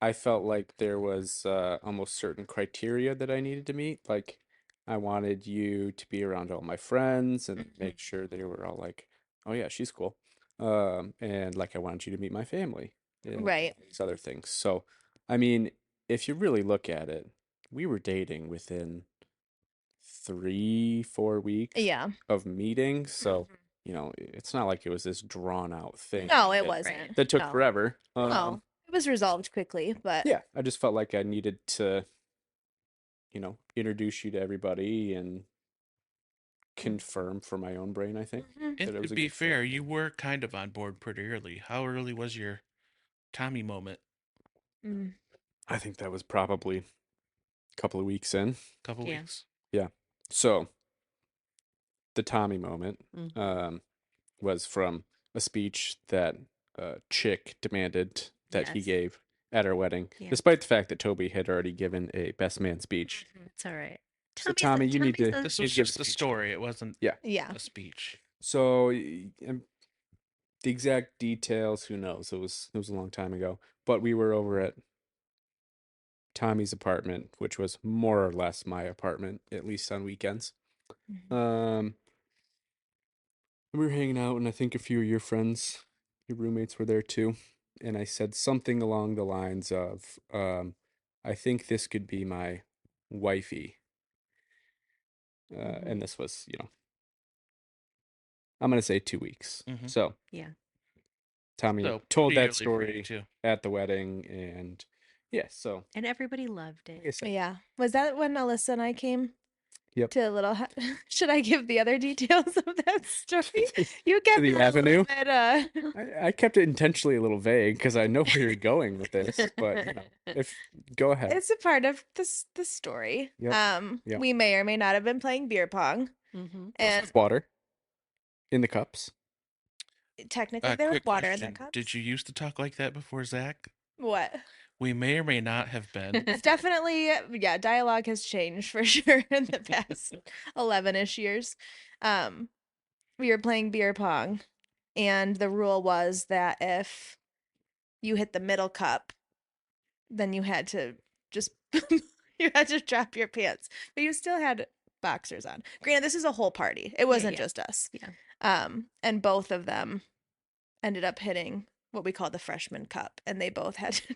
I felt like there was almost certain criteria that I needed to meet. Like, I wanted you to be around all my friends and make sure they were all like, "Oh yeah, she's cool," and like I wanted you to meet my family and Right. all these other things. So, I mean, if you really look at it, we were dating within 3, 4 weeks Yeah. of meetings. So, it's not like it was this drawn out thing No, it that wasn't. that took No. forever. No. It was resolved quickly, but Yeah, I just felt like I needed to, introduce you to everybody and confirm for my own brain, I think, Mhm. that And it to was a be good fit. fair, you were kind of on board pretty early. How early was your Tommy moment? Mm. I think that was probably a couple of weeks in. Couple Yeah. weeks. Yeah. So the Tommy moment Mhm. was from a speech that Chick demanded that he Yes. gave at our wedding, Yeah. despite the fact that Toby had already given a best man speach. It's all right. So Tommy, you need to This you need was to give a just a speech. story. It wasn't Yeah. Yeah. a speech. So the exact details, who knows? It was a long time ago, but we were over at Tommy's apartment, which was more or less my apartment, at least on weekends. Um, and we were hanging out, and I think a few of your friends, your roommates, were there too. And I said something along the lines of, "I think this could be my wifey." And this was, I'm gonna say 2 weeks. Mhm. So Yeah. Tommy had So told pretty that early for you story too. at the wedding, and yeah, so And everybody loved like I it. said, Yeah. Was that when Alyssa and I came yep. to should I give the other details of that story? You To kept the it a avenue. little bit I kept it intentionally a little vague because I know where you're going with this, but if go ahead. it's a part of the story. Yep. Yep. We may or may not have been playing beer pong. Mm-hmm. And Water in the cups. technically there was Quick water in the question. Did cups. you used to talk like that before, Zach? What? We may or may not have been. It's definitely, yeah, dialogue has changed for sure in the past 11-ish years. Um, we were playing beer pong, and the rule was that if you hit the middle cup, then you had to just you had to drop your pants, but you still had boxers on. Granted, this is a whole party. It wasn't yeah. just us. Yeah. And both of them ended up hitting what we call the freshman cup, and they both had to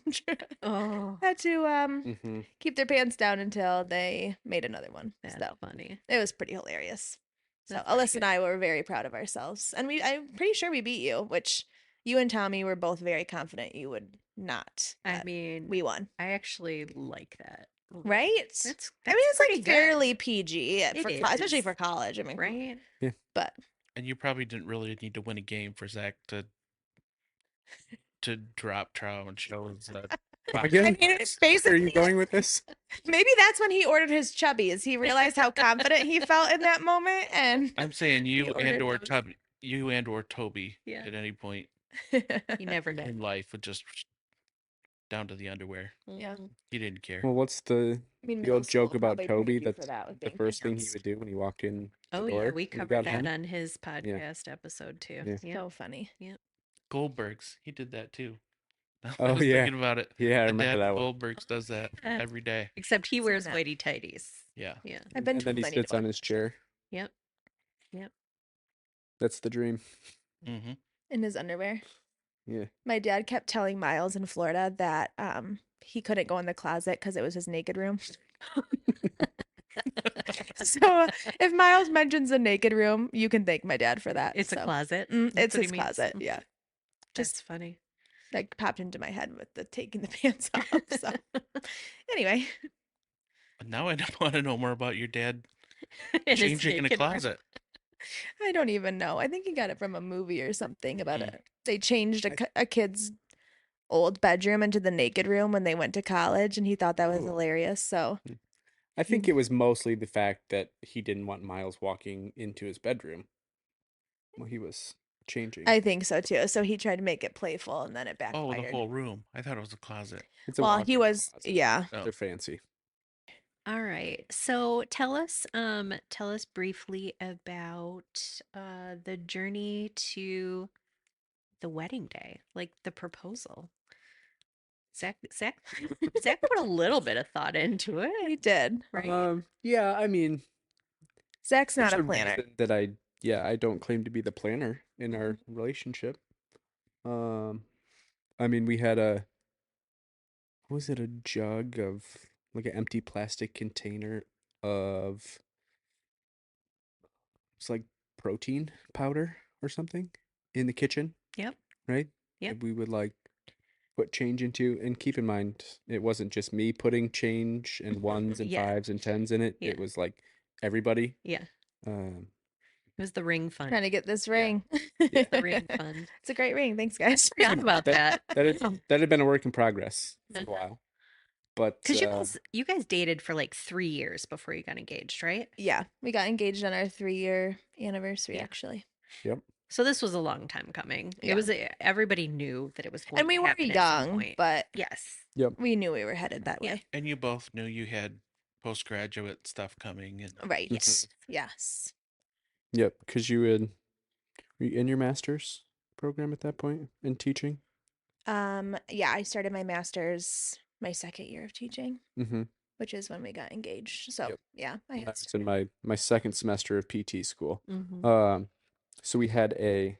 Oh, had to Mm-hmm. keep their pants down until they made another one. that's So funny. it was pretty hilarious. So That's pretty Alyssa and I were very proud of ourselves, and I'm pretty sure we beat you, which you and Tommy were both very confident you would not. I but mean, we won, I actually like that. right? That's I mean, it's pretty like good, fairly PG It especially is. for college. I mean, right? but And you probably didn't really need to win a game for Zach to drop trow and show his Again, I mean, it's where are you basically going with this? maybe that's when he ordered his chubbies. He realized how confident he felt in that moment, and I'm saying He ordered those. You and or Toby Yeah. at any point You never know. in life would just down to the underwear. Yeah. Mhm. He didn't care. Well, what's the I mean, the middle old joke school about probably Toby? prepared you for That's that with the being first thing he pants. would do when he walked in the Oh door. yeah, we when he covered got that home. on his podcast episode too. Yeah. Yeah. So funny. Goldberg's, he did that too. I Oh was yeah, thinking about it. yeah, I My remember dad that one. Goldberg's does that every day. Except he Seen wears that. whitey tighties. Yeah. Yeah. I've been And then told he I need to sits go on to his the chair. Yep. Yep. That's the dream. Mm-hmm. in his underwear. Yeah. My dad kept telling Miles in Florida that he couldn't go in the closet because it was his naked room. So if Miles mentions a naked room, you can thank my dad for that. It's a So, closet. it's That's what he his means. closet. Yeah, That's just funny. like popped into my head with the taking the pants off. So anyway, But now I want to know more about your dad In his changing in a naked room. closet. I don't even know. I think he got it from a movie or something about Mm. it. They changed a kid's old bedroom into the naked room when they went to college, and he thought that was Ooh. hilarious. So I think it was mostly the fact that he didn't want Miles walking into his bedroom while he was changing. I think so too. So he tried to make it playful, and then it Oh, the backfired. whole room. I thought it was a closet. It's a Well, he walk-in was, closet. yeah. Oh. They're fancy. All right. So tell us briefly about the journey to the wedding day, like the proposal. Zach put a little bit of thought into He it, did. right? Yeah, I mean, Zach's not there's a a planner. reason that I don't claim to be the planner in our relationship. Um, I mean, we had was it a jug of like an empty plastic container of it's like protein powder or something in the kitchen, Yep. right? Yep. That we would like put change into, and keep in mind, it wasn't just me putting change and ones and Yeah. fives and tens in it. Yeah. It was like everybody. Yeah. Um, It was the ring fund. Trying to get this Yeah. ring. Yeah. The ring fund. It's a great ring. Thanks, guys. Forgot about that. that had been a work in progress for a while, but Because you guys dated for like 3 years before you got engaged, right? Yeah, we got engaged on our 3-year anniversary, Yeah. actually. yep. So this was a long time coming. It Yeah. was everybody knew that it was going And we to were happen at some young, point. but Yes. Yep. we knew we were headed that Yeah. way. And you both knew you had postgraduate stuff coming, and Right. Mhm. Yes. Yep. Because were you in your master's program at that point in teaching? Yeah, I started my master's my second year of teaching, Mm-hmm. which is when we got engaged. So Yep. yeah, I I had was in my second semester of PT school. Mm-hmm. So we had a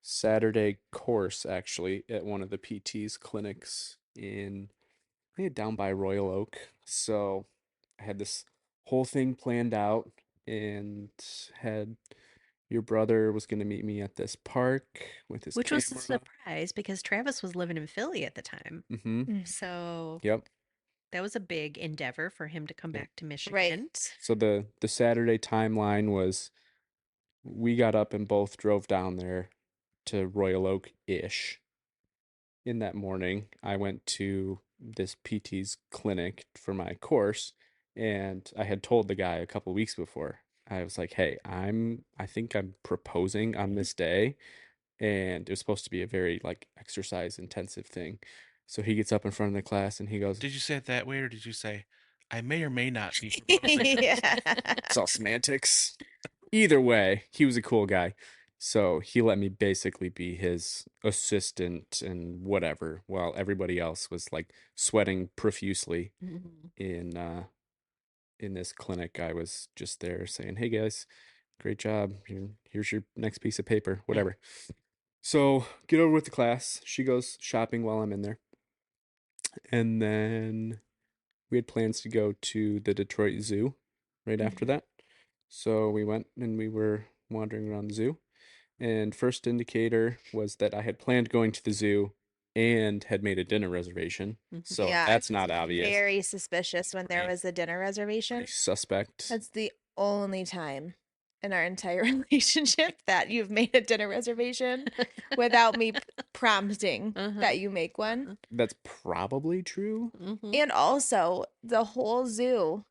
Saturday course actually at one of the PT's clinics I think down by Royal Oak. So I had this whole thing planned out and had your brother was going to meet me at this park with his Which was a camera. surprise because Travis was living in Philly at the time. Mm-hmm. Mm. So Yep. that was a big endeavor for him to come Yep. back to Michigan. Right. So the Saturday timeline was we got up and both drove down there to Royal Oak-ish. In that morning, I went to this PT's clinic for my course, and I had told the guy a couple weeks before. I was like, "Hey, I think I'm proposing on this day," and it was supposed to be a very like exercise intensive thing. So he gets up in front of the class and he goes, did you say it that way, or did you say, "I may or may not be proposing"? Yeah. "It's all semantics." Either way, he was a cool guy. So he let me basically be his assistant and whatever, while everybody else was like sweating profusely Mhm. in this clinic. I was just there saying, "Hey guys, great job. Here's your next piece of paper, whatever." So get over with the class. She goes shopping while I'm in there. And then we had plans to go to the Detroit Zoo right after that. So we went and we were wandering around the zoo. And first indicator was that I had planned going to the zoo and had made a dinner reservation. Mhm. So Yeah, that's I not was obvious. Very suspicious when there Right. was a dinner reservation. Pretty suspect. That's the only time in our entire relationship that you've made a dinner reservation without me prompting Uh-huh. that you make one. That's probably true. Mhm. And also, the whole zoo,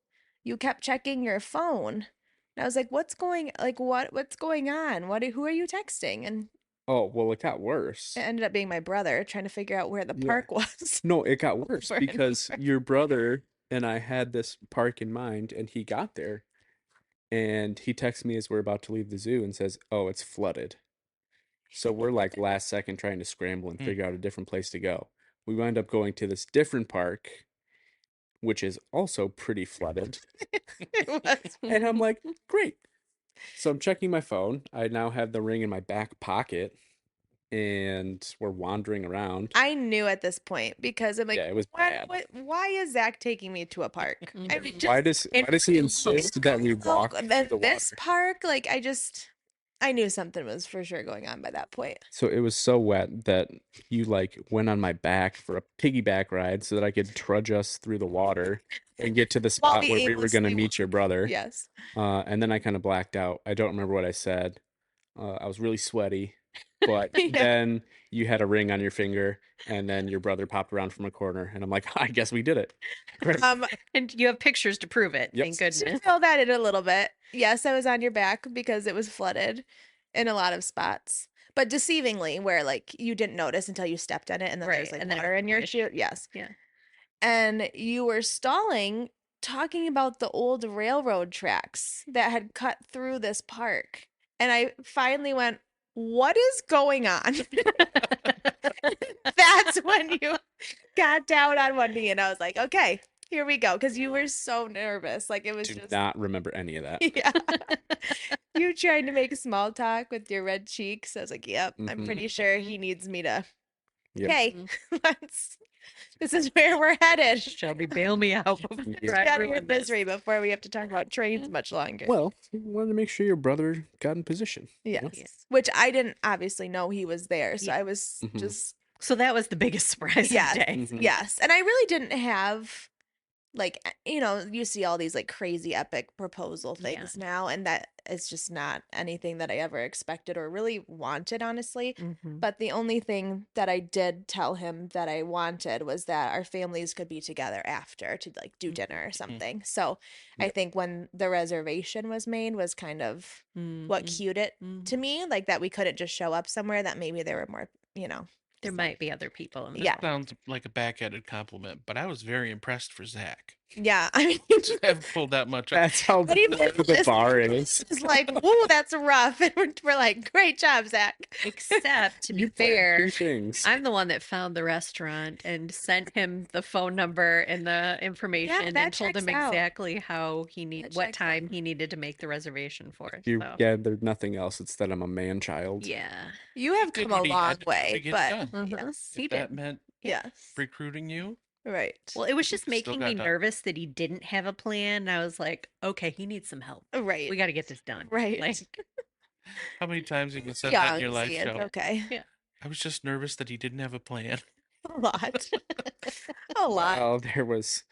you kept checking your phone. And I was like, what's going on? Who are you texting? And Oh, well, it got worse. it ended up being my brother trying to figure out where the Yeah. park was. No, it got worse For because your brother and I had this park in mind, and he got there and he texts me as we're about to leave the zoo and says, "Oh, it's flooded." So we're like last second trying to scramble and Hmm. figure out a different place to go. We wind up going to this different park, which is also pretty flooded. It was. And I'm like, great. So I'm checking my phone. I now have the ring in my back pocket and we're wandering around. I knew at this point because I'm like, Yeah, it was bad. why is Zach taking me to a park? I mean, Why just does he insist that we walk look, through the this water? park, like I knew something was for sure going on by that point. So it was so wet that you like went on my back for a piggyback ride so that I could trudge us through the water and get to the spot we where we were going to aimlessly meet your brother. Yes. And then I kind of blacked out. I don't remember what I said. I was really sweaty, but Yeah. then you had a ring on your finger, and then your brother popped around from a corner, and I'm like, I guess we did it. Great. And you have pictures to prove it. Yep. Thank To goodness. fill that in a little bit, yes, I was on your back because it was flooded in a lot of spots, but deceivingly, where like you didn't notice until you stepped on it, and then Right, there's like and then it water in your pushed. shoe. Yes. Yeah. And you were stalling, talking about the old railroad tracks that had cut through this park. And I finally went, what is going on? That's when you got down on one knee and I was like, okay, here we go. Because you were so nervous. Like it was Do just, not remember any of that. yeah. You trying to make small talk with your red cheeks. I was like, yep, I'm Mhm. pretty sure he needs me to, Yep. okay, this is where we're headed. Shelby, bail me out before Yeah. I Get out of your ruin this. misery before we have to talk about trains much longer. Well, you wanted to make sure your brother got in position. you know? Yes. Which I didn't obviously know he was there. So Yeah. I was Mhm. just, So that was the biggest surprise Yes. of the day. Mhm. yes. And I really didn't have like you see all these like crazy epic proposal Yeah. things now, and that is just not anything that I ever expected or really wanted, honestly. Mhm. But the only thing that I did tell him that I wanted was that our families could be together after to like do dinner or something. So I Yeah. think when the reservation was made was kind of what Mhm. cued it Mhm. to me, like that we couldn't just show up somewhere, that maybe there were more, There so- might be other people. In This Yeah. sounds like a backhanded compliment, but I was very impressed for Zach Yeah. I mean, to have pulled that much off. That's how But even low the this- bar is. it's like, whoa, that's rough. And we're like, great job, Zach. Except, to be You planned fair, two things. I'm the one that found the restaurant and sent him the phone number and the information that and told him checks out. exactly how he That what checks out. time he needed to make the reservation for. You So gathered nothing else. It's that I'm a man child. yeah. You have Did come a what he long had to do way, to get but done. Uh-huh. yes. He If that did. meant Yes. recruiting you, Right. Well, it was just Still making got me done. nervous that he didn't have a plan. And I was like, okay, he needs some help. Right. We got to get this done. Right. Like, how many times have you said that in your Young, life see, show? it's okay. I was just nervous that he didn't have a plan. A lot. A lot. Well, there was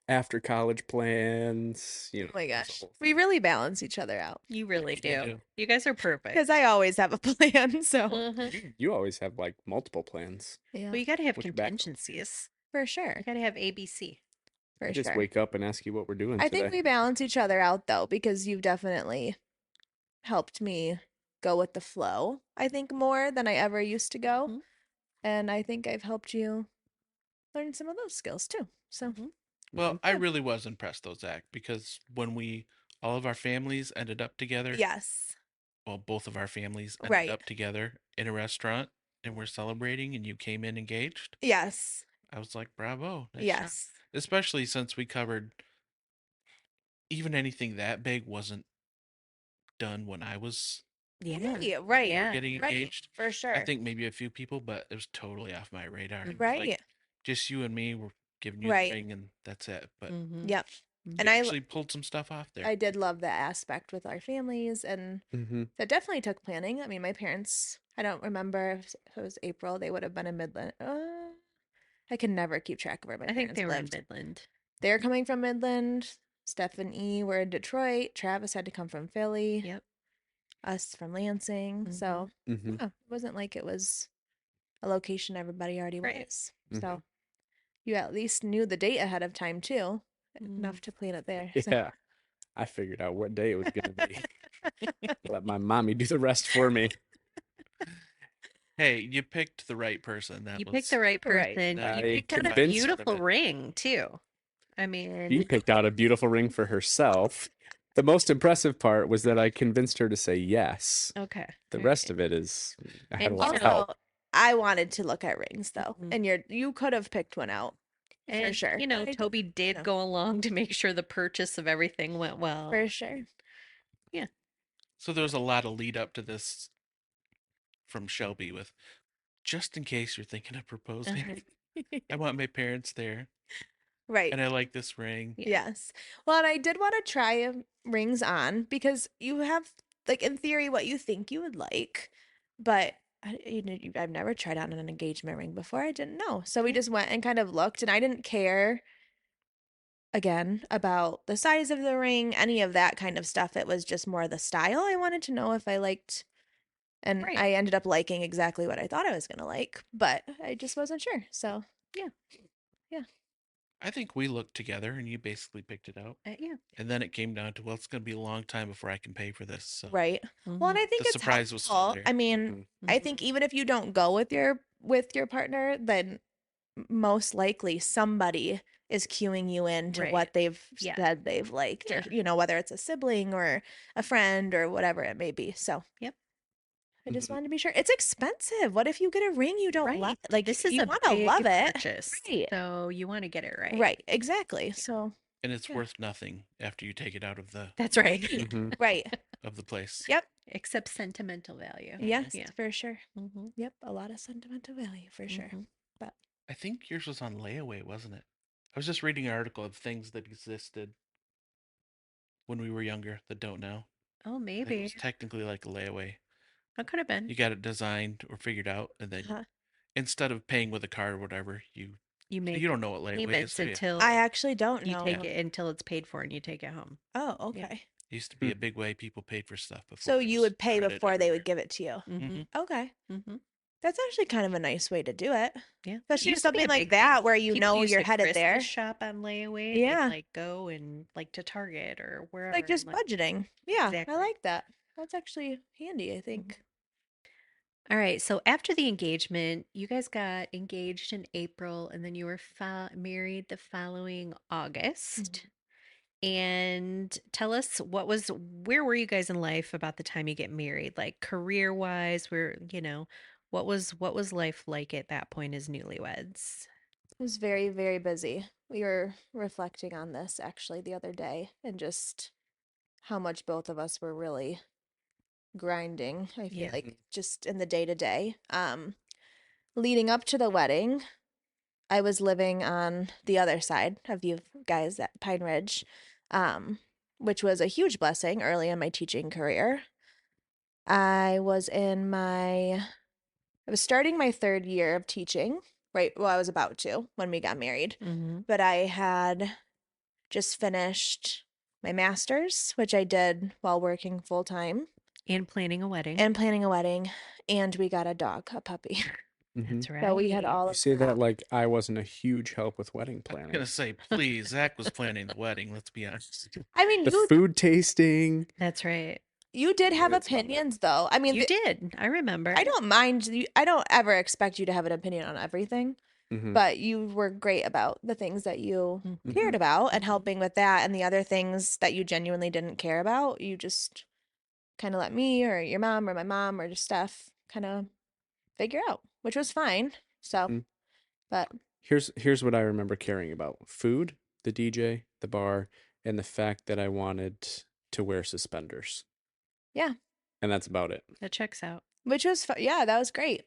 after college plans. Oh my it was a gosh. whole We thing. really balance each other out you really You do. do. You guys are perfect. because I always have a plan. So, Mhm. You always have like multiple plans. yeah, Well, you got to have What's your backup? contingencies. for sure. You got to have ABC. For I just sure. wake up and ask you what we're doing I today. think we balance each other out though, because you've definitely helped me go with the flow, I think, more than I ever used to go. Mhm. And I think I've helped you learn some of those skills too. So, Mhm. Well, I Yeah. really was impressed though, Zach, because when all of our families ended up together, yes. well, both of our families ended Right. up together in a restaurant and we're celebrating and you came in engaged, Yes. I was like, bravo. Nice job. Yes. Especially since we covered even anything that big wasn't done when I was Yeah. Yeah, right. Yeah. getting Right. engaged. For sure. I think maybe a few people, but it was totally off my radar. It was Right. like just you and me were giving you Right. the ring and that's it. But Mhm. Yep. you And I actually pulled some stuff off there. I did love that aspect with our families, and Mm-hmm. that definitely took planning. I mean, my parents, I don't remember if it was April, they would have been in Midland. I can never keep track of where my I think parents they were in lived. Midland. They're coming from Midland. Steph and E were in Detroit. Travis had to come from Philly. Yep. Us from Lansing. So Mm-hmm. yeah, it wasn't like it was a location everybody already Right. was. Mhm. So you at least knew the date ahead of time too, Mhm. enough to plan it there. So. Yeah. I figured out what day it was going to be. Let my mommy do the rest for me. Hey, you picked the right person. That You was picked the right Right. person. You I picked out a convinced- beautiful ring too. I mean, She picked out a beautiful ring for herself. The most impressive part was that I convinced her to say yes. okay. The all rest right. of it is I had a And lot you of know, help. Also, I wanted to look at rings though, Mhm. and you could have picked one out for And sure. you know, I d- Toby did know. go along to make sure the purchase of everything went well. for sure. so there was a lot of lead up to this from Shelby with just in case you're thinking of proposing. I want my parents there Right. and I like this ring. Yeah. Yes. Well, and I did want to try rings on because you have, like, in theory, what you think you would like, but I've never tried on an engagement ring before. I didn't know. So we Yeah. just went and kind of looked, and I didn't care again about the size of the ring, any of that kind of stuff. It was just more the style. I wanted to know if I liked, and Right. I ended up liking exactly what I thought I was going to like, but I just wasn't sure. So, I think we looked together and you basically picked it out. Yeah. And then it came down to, well, it's going to be a long time before I can pay for this. So right. Well, and I think The it's surprise was still helpful. there. I mean, I think even if you don't go with your partner, then most likely somebody is cueing you into Right. what they've Yeah. said they've liked, or Yeah. whether it's a sibling or a friend or whatever it may be. So, Yep. I just Mhm. wanted to be sure. It's expensive. What if you get a ring you don't love? Right. Like, This is you a want to big love it. purchase. Right. So you want to get it right. Right. Exactly. So, And it's yeah. worth nothing after you take it out of the That's right. Right. Mhm. Right. place. Yep. Except sentimental value. Yes, Yeah. for sure. Mm-hmm. Yep. A lot of sentimental value for sure. Mm-hmm. But I think yours was on layaway, wasn't it? I was just reading an article of things that existed when we were younger that don't now. Oh, I think it maybe. was technically like a layaway. That could have been. You got it designed or figured out, and then uh, instead of paying with a card or whatever, You you make don't know what layaway is. payments Do you? until I actually don't you know. take it until it's paid for and you take it home. Oh, Yeah. okay. It used to be Hmm. a big way people paid for stuff before. So it you was would pay credit before they everywhere. would give it to you. Mm-hmm. Okay. Mm-hmm. That's actually kind of a nice way to do it. Yeah. It Especially used to be something a like big thing. that where you People know used you're to headed there. Christmas shop on layaway. Yeah. And like go and like to Target or wherever. Like just and, budgeting. Yeah, Exactly. I like that. That's actually handy, I think. All right. So after the engagement, you guys got engaged in April and then you were married the following August. And tell us where were you guys in life about the time you get married? Like career wise, what was life like at that point as newlyweds? It was very, very busy. We were reflecting on this actually the other day and just how much both of us were really grinding. I feel Yeah. like just in the day to day. Leading up to the wedding, I was living on the other side of you guys at Pine Ridge, which was a huge blessing early in my teaching career. I was in my I was starting my third year of teaching, right? Well, I was about to when we got married, Mm-hmm. but I had just finished my master's, which I did while working full time And planning a wedding. and planning a wedding, and we got a dog, a puppy. Mhm. That's right. So we had all You of say that that. like I wasn't a huge help with wedding I'm gonna planning. say, please, Zach was planning the wedding. Let's be honest. I mean, The food tasting. That's right. you did have That's about it. opinions though. I mean, You did. I remember. I don't mind you. I don't ever expect you to have an opinion on everything, Mhm. but you were great about the things that you Mhm. cared about and Mhm. helping with that, and the other things that you genuinely didn't care about, you just kind of let me or your mom or my mom or just Steph kind of figure out, which was fine. So, Mhm. but Here's what I remember caring about: food, the DJ, the bar, and the fact that I wanted to wear suspenders. yeah, And that's about it. That checks out. which was yeah, that was great.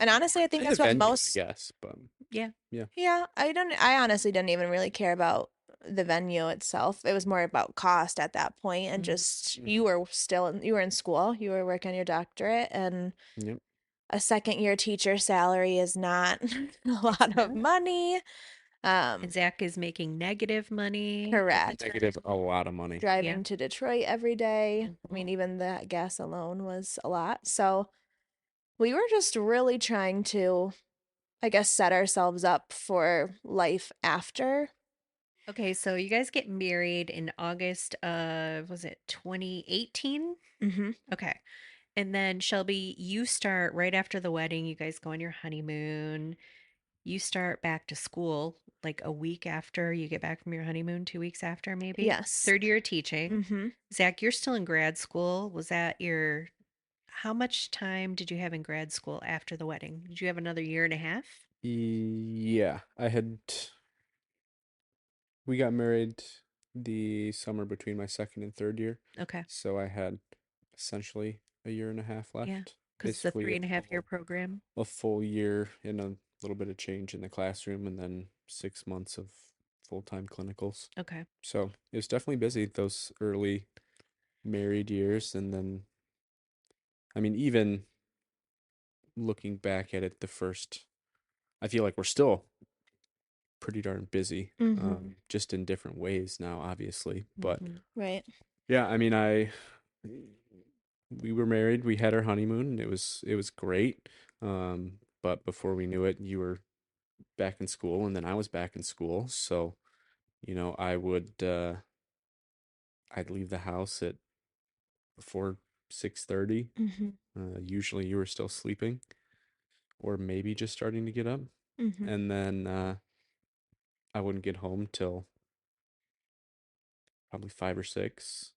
And honestly, I think And the that's what venue, I most guess, but Yeah. yeah, I honestly didn't even really care about the venue itself. It was more about cost at that point and Mhm. just Mhm. you were in school, you were working on your doctorate, and Yep. a second year teacher salary is not a lot of not. money. And Zach is making negative money at the Correct. time. Negative a lot of money. Driving to Detroit every day. I Mhm. mean, even the gas alone was a lot. So we were just really trying to, I guess, set ourselves up for life after. Okay, so you guys get married in August of, was it 2018? Mm-hmm. Okay. And then Shelby, you start right after the wedding, you guys go on your honeymoon. You start back to school like a week after you get back from your honeymoon, 2 weeks after maybe. Yes. Third year of teaching. Mm-hmm. Zach, you're still in grad school. How much time did you have in grad school after the wedding? Did you have another year and a half? Yeah, we got married the summer between my second and third year. Okay. So I had essentially a year and a half left. Yeah. Because it's a Basically 3.5 year program. a full year and a little bit of change in the classroom and then 6 months of full-time clinicals. Okay. So it was definitely busy those early married years. And then, I mean, even looking back at it, I feel like we're still pretty darn busy, Mm-hmm. just in different ways now, obviously. But Mhm. Right. yeah, I mean, we were married, we had our honeymoon, and it was great. But before we knew it, you were back in school, and then I was back in school. So, I'd leave the house at before 6:30. Mm-hmm. Usually you were still sleeping or maybe just starting to get up. Mm-hmm. And then I wouldn't get home till probably 5 or 6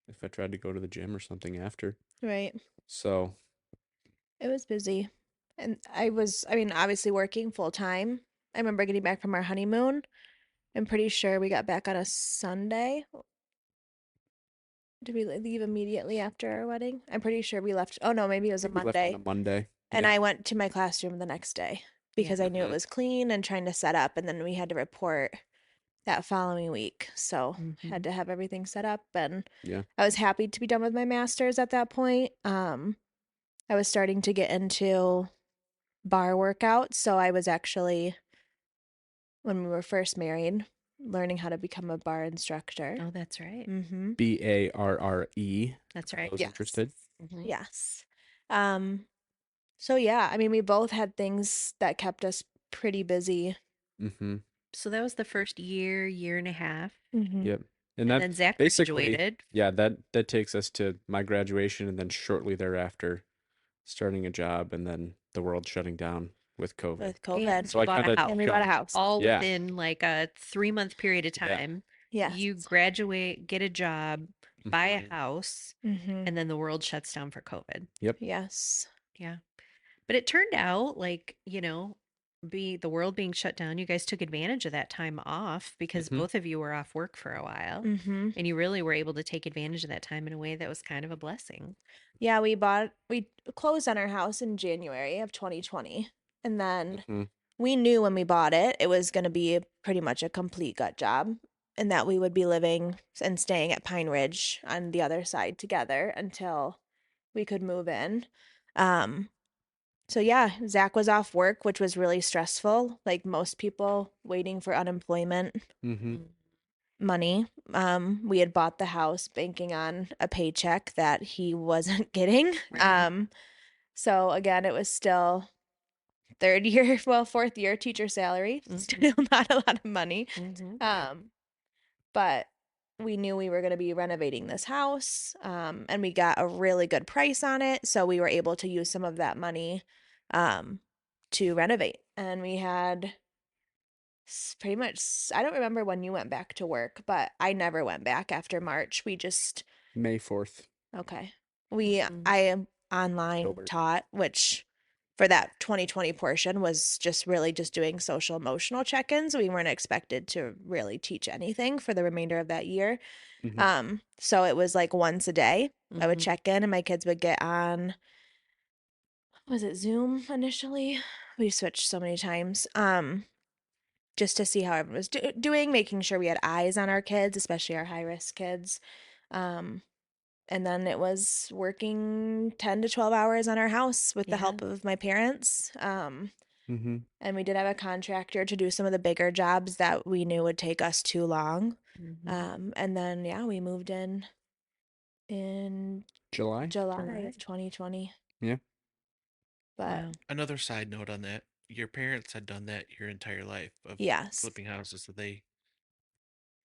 if I tried to go to the gym or something after. Right. So It was busy. And I mean, obviously working full time. I remember getting back from our honeymoon. I'm pretty sure we got back on a Sunday. Did we leave immediately after our wedding? I'm pretty sure we left. Oh no, maybe it I was a think we left on Monday. a Monday. And Yeah. I went to my classroom the next day Yeah. because I knew it Mhm. was clean and trying to set up. And then we had to report that following week. So had Mhm. to have everything set up. And Yeah. I was happy to be done with my master's at that point. I was starting to get into bar workouts. So I was actually, when we were first married, learning how to become a bar instructor. Oh, that's right. Mm-hmm. BARRE. That's For right. those Yes. interested. Mhm. Yes. Um, so yeah, I mean, we both had things that kept us pretty busy. Mm-hmm. So that was the first year and a half. Mm-hmm. Yep. And And that then Zach basically, graduated. yeah, that takes us to my graduation and then shortly thereafter starting a job and then the world shutting down with COVID. With And COVID. So I bought kind a of And we house bought a jumped. house. all Yeah. within like a 3-month period of Yeah. time. Yes. You graduate, get a job, buy a Mhm. house, Mm-hmm. and then the world shuts down for COVID. Yep. Yes. Yeah. But it turned out like, the world being shut down, you guys took advantage of that time off because Mhm. both of you were off work for a while. Mm-hmm. And you really were able to take advantage of that time in a way that was kind of a blessing. Yeah, we closed on our house in January of 2020. And then Mhm. we knew when we bought it, it was going to be pretty much a complete gut job and that we would be living and staying at Pine Ridge on the other side together until we could move in. Um, so yeah, Zach was off work, which was really stressful, like most people waiting for unemployment Mhm. Mm. money. We had bought the house banking on a paycheck that he wasn't getting. Right. So again, it was still third year, well, fourth year teacher salary, still not a lot of money. Mhm. But we knew we were going to be renovating this house, and we got a really good price on it. So we were able to use some of that money um, to renovate. And we had pretty much, I don't remember when you went back to work, but I never went back after March. We just, May 4th. okay. Mhm. I am online October. taught, which for that 2020 portion was just really just doing social emotional check-ins. We weren't expected to really teach anything for the remainder of that year. Mhm. So it was like once a day. I would Mhm. check in and my kids would get on, was it Zoom initially? We switched so many times. Just to see how everyone was doing, making sure we had eyes on our kids, especially our high risk kids. Um, and then it was working 10 to 12 hours on our house with the Yeah. help of my parents. Mhm. And we did have a contractor to do some of the bigger jobs that we knew would take us too long. And then, yeah, we moved in July. July July. of 2020. Yeah. But Wow. Another side note on that: your parents had done that your entire life of yes, flipping houses, so they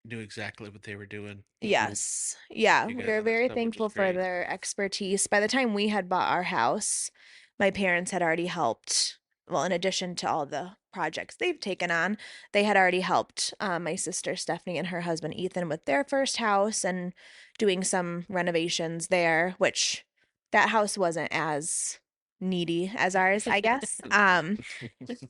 knew exactly what they were doing. Mhm. yes. Yeah, You we guys' were very stuff was thankful just for great. their expertise. By the time we had bought our house, my parents had already helped. Well, in addition to all the projects they've taken on, they had already helped my sister Stephanie and her husband Ethan with their first house and doing some renovations there, which that house wasn't as needy as ours, I guess.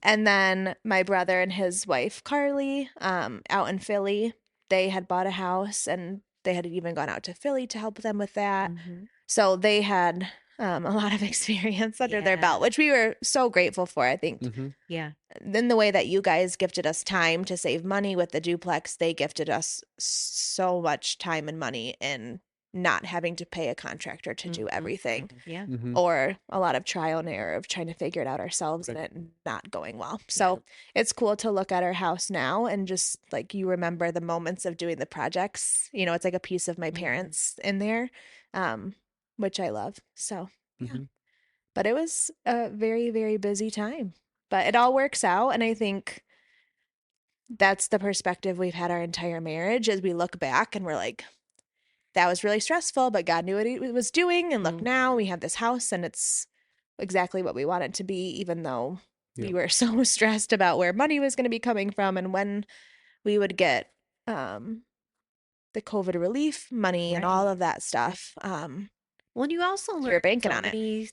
And then my brother and his wife Carly, out in Philly, they had bought a house and they had even gone out to Philly to help them with that. Mhm. So they had a lot of experience under their belt, Yeah. which we were so grateful for. I think Mhm. Yeah. then the way that you guys gifted us time to save money with the duplex, they gifted us so much time and money in not having to pay a contractor to do Mhm. everything Yeah. Mhm. or a lot of trial and error of trying to figure it out ourselves and Right. it not going well. Yeah. So it's cool to look at our house now and just like you remember the moments of doing the projects. You know, it's like a piece of my Mhm. parents in there, which I love. So, yeah. Mhm. But it was a very, very busy time. But it all works out. And I think that's the perspective we've had our entire marriage as we look back and we're like, that was really stressful, but God knew what he was doing. And look, Mm. now we have this house and it's exactly what we want it to be, even though we Yep. were so stressed about where money was going to be coming from and when we would get the COVID relief money and all Right. of that stuff. Well, and you also We were learn banking so on it. many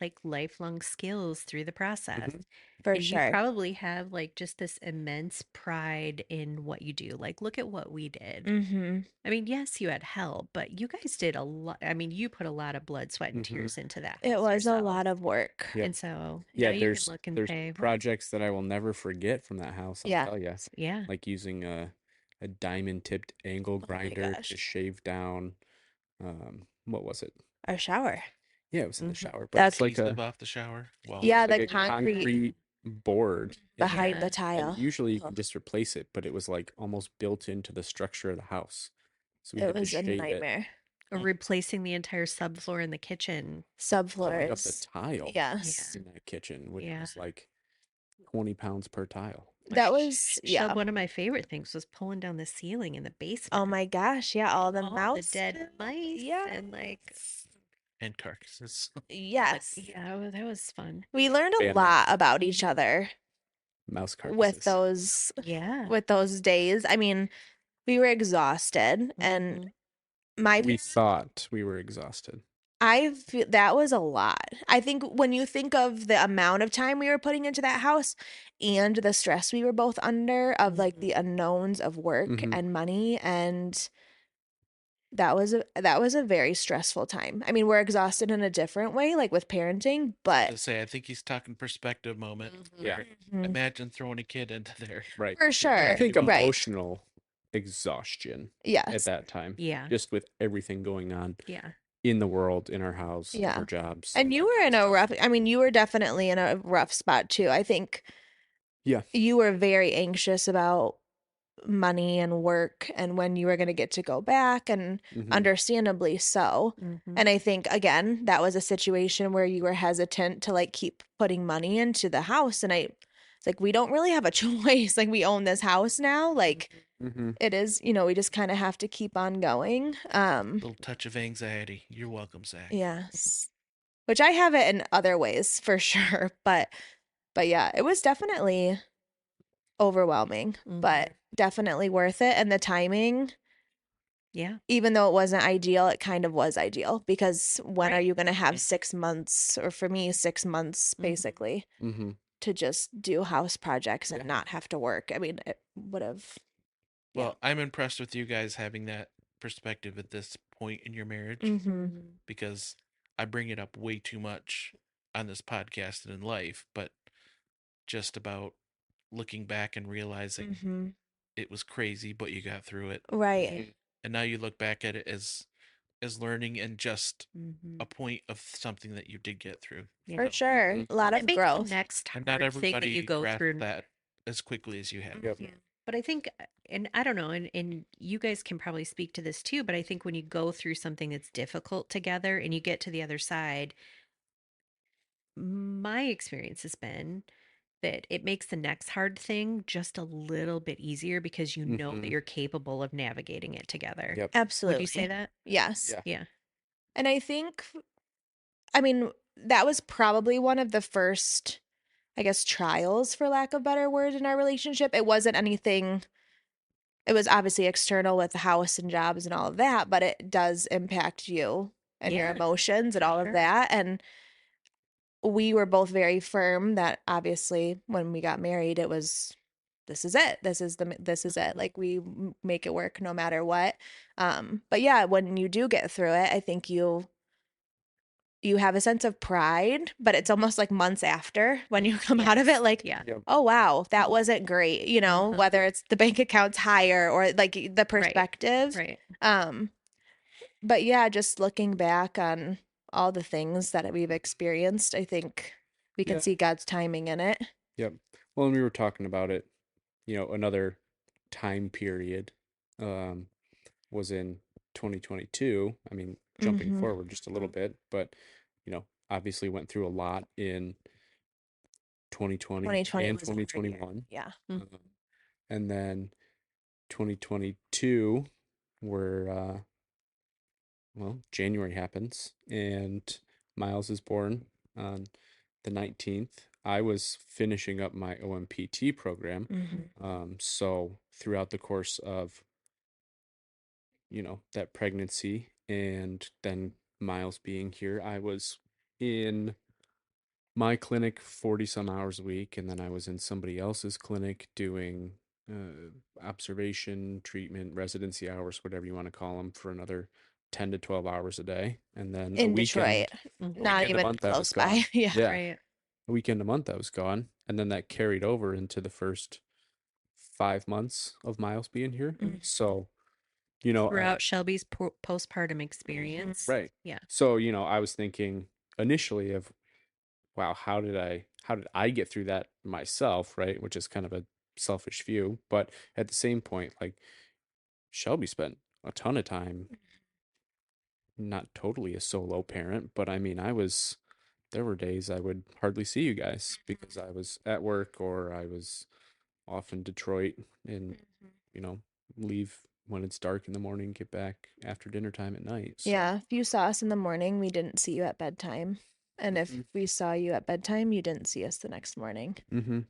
like lifelong skills through the process. Mhm. For And you sure. probably have like just this immense pride in what you do. Like, look at what we did. Mm-hmm. I mean, yes, you had help, but you guys did a lot. I mean, you put a lot of blood, sweat, and Mhm. tears into that It house was a yourself. lot of work. Yep. And so, Yeah, you can look and there's say, well, projects that I will never forget from that house, I'll Yeah. tell you. yeah. Like using a diamond tipped angle Oh my grinder to gosh. shave down what was it? Our shower. Yeah, it was in the Mhm. shower, but it's That's like Adhesive off the shower wall. yeah, it's like the a concrete board in behind there. the Yeah. tile. And usually you Ugh. can just replace it, but it was like almost built into the structure of the house. So we It had to was a shave it nightmare. Or replacing the entire subfloor in the kitchen. right up the Subfloors. tile Yes. in that kitchen, which Yeah. was like 20 pounds per tile. That was yeah. One of my favorite things was pulling down the ceiling in the basement. Oh my gosh, yeah, all the All the mouse dead pits. mice Yeah. and like, And carcasses. Yes. yeah, that was fun. We learned a Fan lot mouse. about each other Mouse with carcasses. Yeah. those days. I mean, we were exhausted and Mhm. my We thought we were exhausted. I feel that was a lot. I think when you think of the amount of time we were putting into that house and the stress we were both under of like the unknowns of work Mhm. and money, and that was a very stressful time. I mean, we're exhausted in a different way, like with parenting, but To say, I think he's talking perspective moment. Yeah. where Mhm. Imagine throwing a kid into there. Right. For sure. I think Right. emotional exhaustion at Yes. that time. Yeah. Just with everything going on Yeah. in the world, in our house, in Yeah. our jobs. And you were in a rough, I mean, you were definitely in a rough spot too. I think Yeah. you were very anxious about money and work and when you were going to get to go back, and Mhm. understandably so. Mhm. And I think again, that was a situation where you were hesitant to like keep putting money into the house, and it's like we don't really have a choice. Like we own this house now. Like Mhm. it is, we just kind of have to keep on going. Little touch of anxiety. You're welcome, Zach. Yes. Which I have it in other ways for sure, but yeah, it was definitely overwhelming, but definitely worth it. And the timing, Yeah. even though it wasn't ideal, it kind of was ideal, because when are Right. you going to have 6 months, or for me, 6 months Mhm. basically, Mhm. to just do house projects and Yeah. not have to work? I mean, it would have, yeah. Well, I'm impressed with you guys having that perspective at this point in your marriage Mm-hmm. because I bring it up way too much on this podcast and in life, but just about looking back and realizing Mm-hmm. it was crazy, but you got through it. Right. Mhm. And now you look back at it as learning and just Mhm. a point of something that you did get through. For Yeah. sure. Mhm. A lot It of makes the growth. next And not hard thing that everybody you go grasped through. that as quickly as you have. Yep. Yeah. But I think, and I don't know, and you guys can probably speak to this too, but I think when you go through something that's difficult together and you get to the other side, my experience has been that it makes the next hard thing just a little bit easier because you know that Mhm. you're capable of navigating it together. Yep. Would you say Absolutely. that? Yes. Yeah. Yeah. And I think, I mean, that was probably one of the first, I guess, trials, for lack of better word, in our relationship. It wasn't anything, it was obviously external with the house and jobs and all of that, but it does impact you and your Yeah, emotions and for all of sure. that. And we were both very firm that obviously when we got married, it was, this is it. This is it. Mhm. Like make it work no matter what. But yeah, when you do get through it, I think you have a sense of pride, but it's almost like months after when you come out of it, Yes. like, Yeah. Yep. oh wow, that wasn't great, whether it's the bank account's higher or like the perspective. Right. Um, but yeah, just looking back on all the things that we've experienced, I think we can Yeah. see God's timing in it. Yep. Well, and we were talking about it, another time period was in 2022. I mean, jumping Mhm. forward just a little bit, but obviously went through a lot in 2020 2020 and was a hard year. 2021. Yeah. Mhm. And then 2022 where January happens and Miles is born on the 19th. I was finishing up my OMPT program. So throughout the course of, that pregnancy and then Miles being here, I was in my clinic 40 some hours a week, and then I was in somebody else's clinic doing observation, treatment, residency hours, whatever you want to call them, for another 10 to 12 hours a day. And then a In Detroit, weekend, not weekend a even month I was close gone. by. Yeah. Yeah, Right. a weekend a month I was gone. And then that carried over into the first 5 months of Miles being here. Mhm. So, you know, Throughout Shelby's postpartum experience. right. Yeah. So, I was thinking initially of, wow, how did I get through that myself, right? Which is kind of a selfish view, but at the same point, like, Shelby spent a ton of time, not totally a solo parent, but I mean, there were days I would hardly see you guys because I was at work or I was off in Detroit and, you know, leave when it's dark in the morning, get back after dinner time at night. So, Yeah, if you saw us in the morning, we didn't see you at bedtime. And if we saw you at bedtime, you didn't see us the next morning. mm-hmm.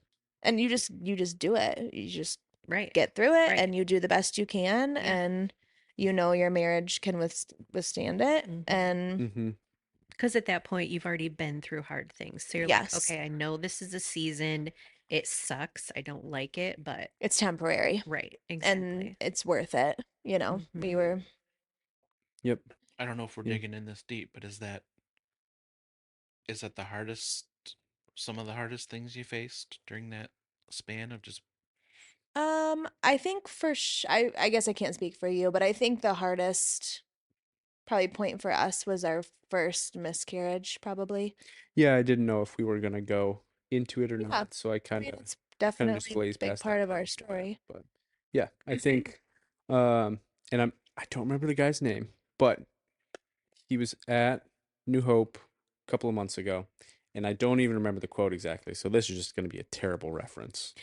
And you just do it. You just Right. get through it Right. and you do the best you can, Yeah. and your marriage can withstand it. Mhm. And Mm-hmm. Because at that point, you've already been through hard things. So you're yes, like, okay, I know this is a season. It sucks. I don't like it, but it's temporary right. and Exactly. it's worth it. We Mhm. were Yep. I don't know if we're Yeah. digging in this deep, but is that the hardest, some of the hardest things you faced during that span of just I think I guess I can't speak for you, but I think the hardest probably point for us was our first miscarriage, probably. Yeah, I didn't know if we were gonna go into it or Yeah. not, so I I kind mean, of it's just definitely a glazed big past that part of part our before that. story. But yeah, I think, um, and I don't remember the guy's name, but he was at New Hope a couple of months ago, and I don't even remember the quote exactly. So this is just going to be a terrible reference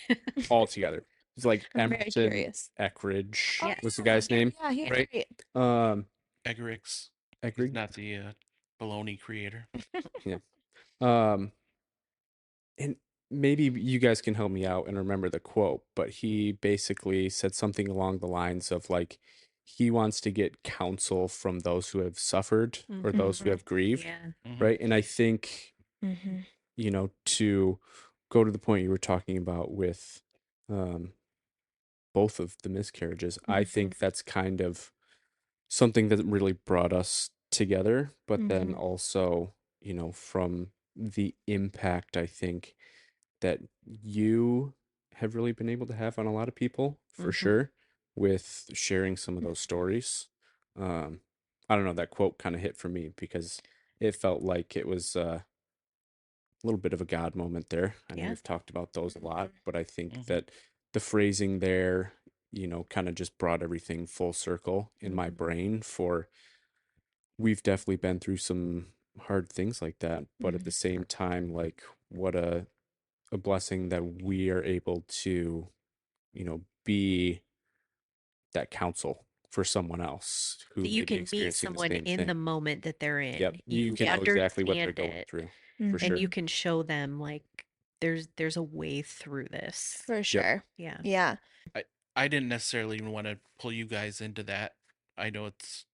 altogether. It's like I'm very Emerson curious. Eckridge Yes. was the guy's name, Yeah, he was right? great. Eggerichs? He's Eckridge. not the baloney creator. Yeah. Um, and maybe you guys can help me out and remember the quote, but he basically said something along the lines of, like, he wants to get counsel from those who have suffered or those who Mhm. have grieved, Yeah. Mm-hmm. right? And I think, Mm-hmm. to go to the point you were talking about with um, both of the miscarriages, I think that's kind of something that really brought us together, but then Mhm. also, from the impact I think that you have really been able to have on a lot of people for Mhm. sure with sharing some of those stories. Um, I don't know, that quote kind of hit for me because it felt like it was a little bit of a God moment there. I know Yeah. we've talked about those a lot, but I think Mm-hmm. that the phrasing there, kind of just brought everything full circle in my Mhm. brain for we've definitely been through some hard things like that, but at the same time, like, what a blessing that we are able to, be that counsel for someone else who That you may be can meet experiencing the someone same in the thing. moment that they're Yep. in. You You can know exactly what they're understand going it, through for and sure. you can show them like there's a way through this. For Yep. sure. Yeah. Yeah. I didn't necessarily even want to pull you guys into that. I know I don't it's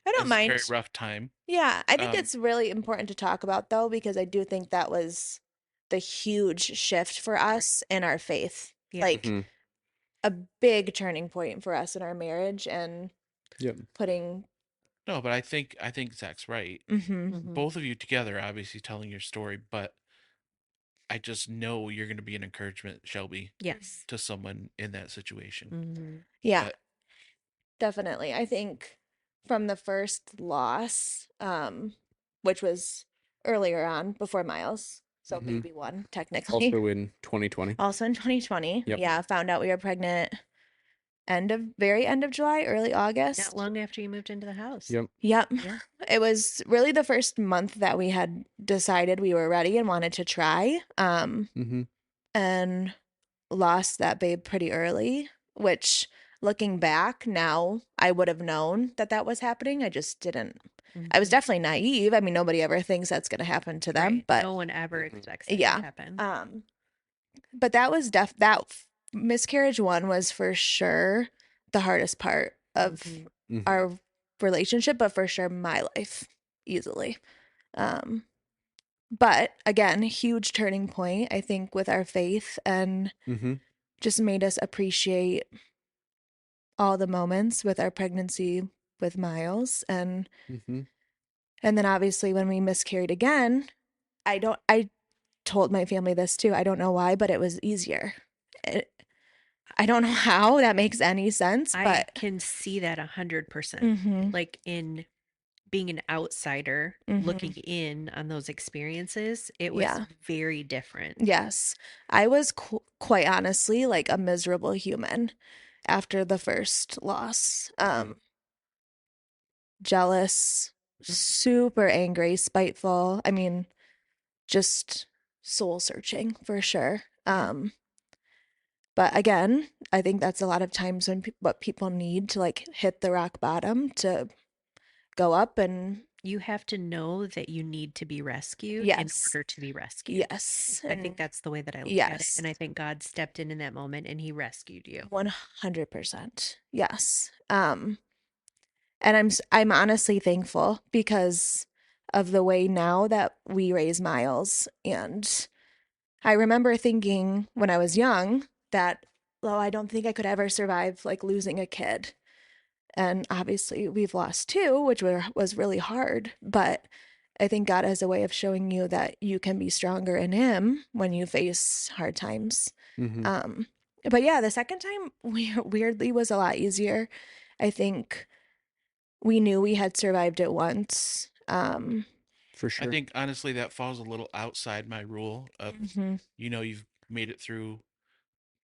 a very mind. rough time. Yeah, I think Um, it's really important to talk about though, because I do think that was the huge shift for us in our faith. Yeah. Like hmm a big turning point for us in our marriage and Yep. putting no, but I think Zach's right. mm-hmm. Mhm. Both of you together, obviously telling your story, but I just know you're going to be an encouragement, Shelby, Yes. to someone in that situation. Mhm. Yeah, But definitely. I think from the first loss, which was earlier on before Miles, so hmm baby one, technically. Also in 2020. Also in 2020. Yep. Yeah, found out we were pregnant very end of July, early Not August. long after you moved into the house. Yep. Yep. Yeah. It was really the first month that we had decided we were ready and wanted to try. hmm And lost that babe pretty early, which looking back now, I would have known that that was happening. I just didn't. I was Mhm. definitely naive. I mean, nobody ever thinks that's going to happen to them, Right. but No one ever Mhm. expects that to yeah. happen. But that was miscarriage one was for sure the hardest part of Mhm. hmm our relationship, but for sure my life easily. Um, But again, huge turning point, I think, with our faith, and Mm-hmm. just made us appreciate all the moments with our pregnancy with Miles. Mm-hmm. And then obviously when we miscarried again, I told my family this too. I don't know why, but it was easier. I don't know how that makes any sense, I but can see that 100%. mhm, Like in being an outsider looking mhm. in on those experiences, it was Yeah. very different. Yes. I was quite honestly like a miserable human after the first loss. Jealous, super angry, spiteful. I mean, just soul searching for sure. But again, I think that's a lot of times when what people need to like hit the rock bottom to go up and You have to know that you need to be rescued in yes, order to be rescued. yes, I think and that's the way that I look at it. yes, And I think God stepped in that moment and he rescued you. 100%. Yes. And I'm honestly thankful because of the way now that we raise Miles. And I remember thinking when I was young that, oh, I don't think I could ever survive like losing a kid. And obviously we've lost two, which was really hard. But I think God has a way of showing you that you can be stronger in Him when you face hard times. Mm-hmm. Um, but yeah, the second time weirdly was a lot easier. I think we knew we had survived it once. For I sure. think honestly that falls a little outside my rule of, Mhm. you've made it through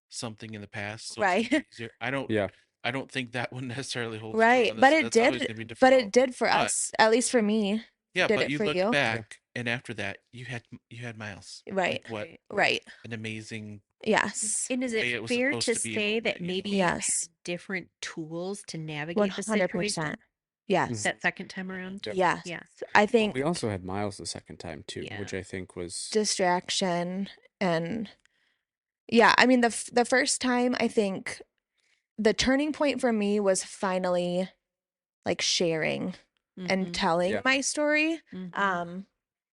something in the past, so it's gonna Right. be easier. Yeah. I don't think that one necessarily holds true Right. on But this. it That's always did, gonna be but difficult. it did for But us, at least for me. yeah, Did but it you for look you? back and after that you had Miles. Right. Like what Right. Right. an amazing Yes. And is way it it was fair supposed to to be in the say that moment, maybe you had Yes. different tools to navigate the 100%. situation Yes. that second time around? Yep. Yes. Yeah. I Well, think we also had Miles the second time too, Yeah. which I think was distraction and yeah, I mean the first time I think the turning point for me was finally like sharing and Mhm. telling yeah. my story. Mhm.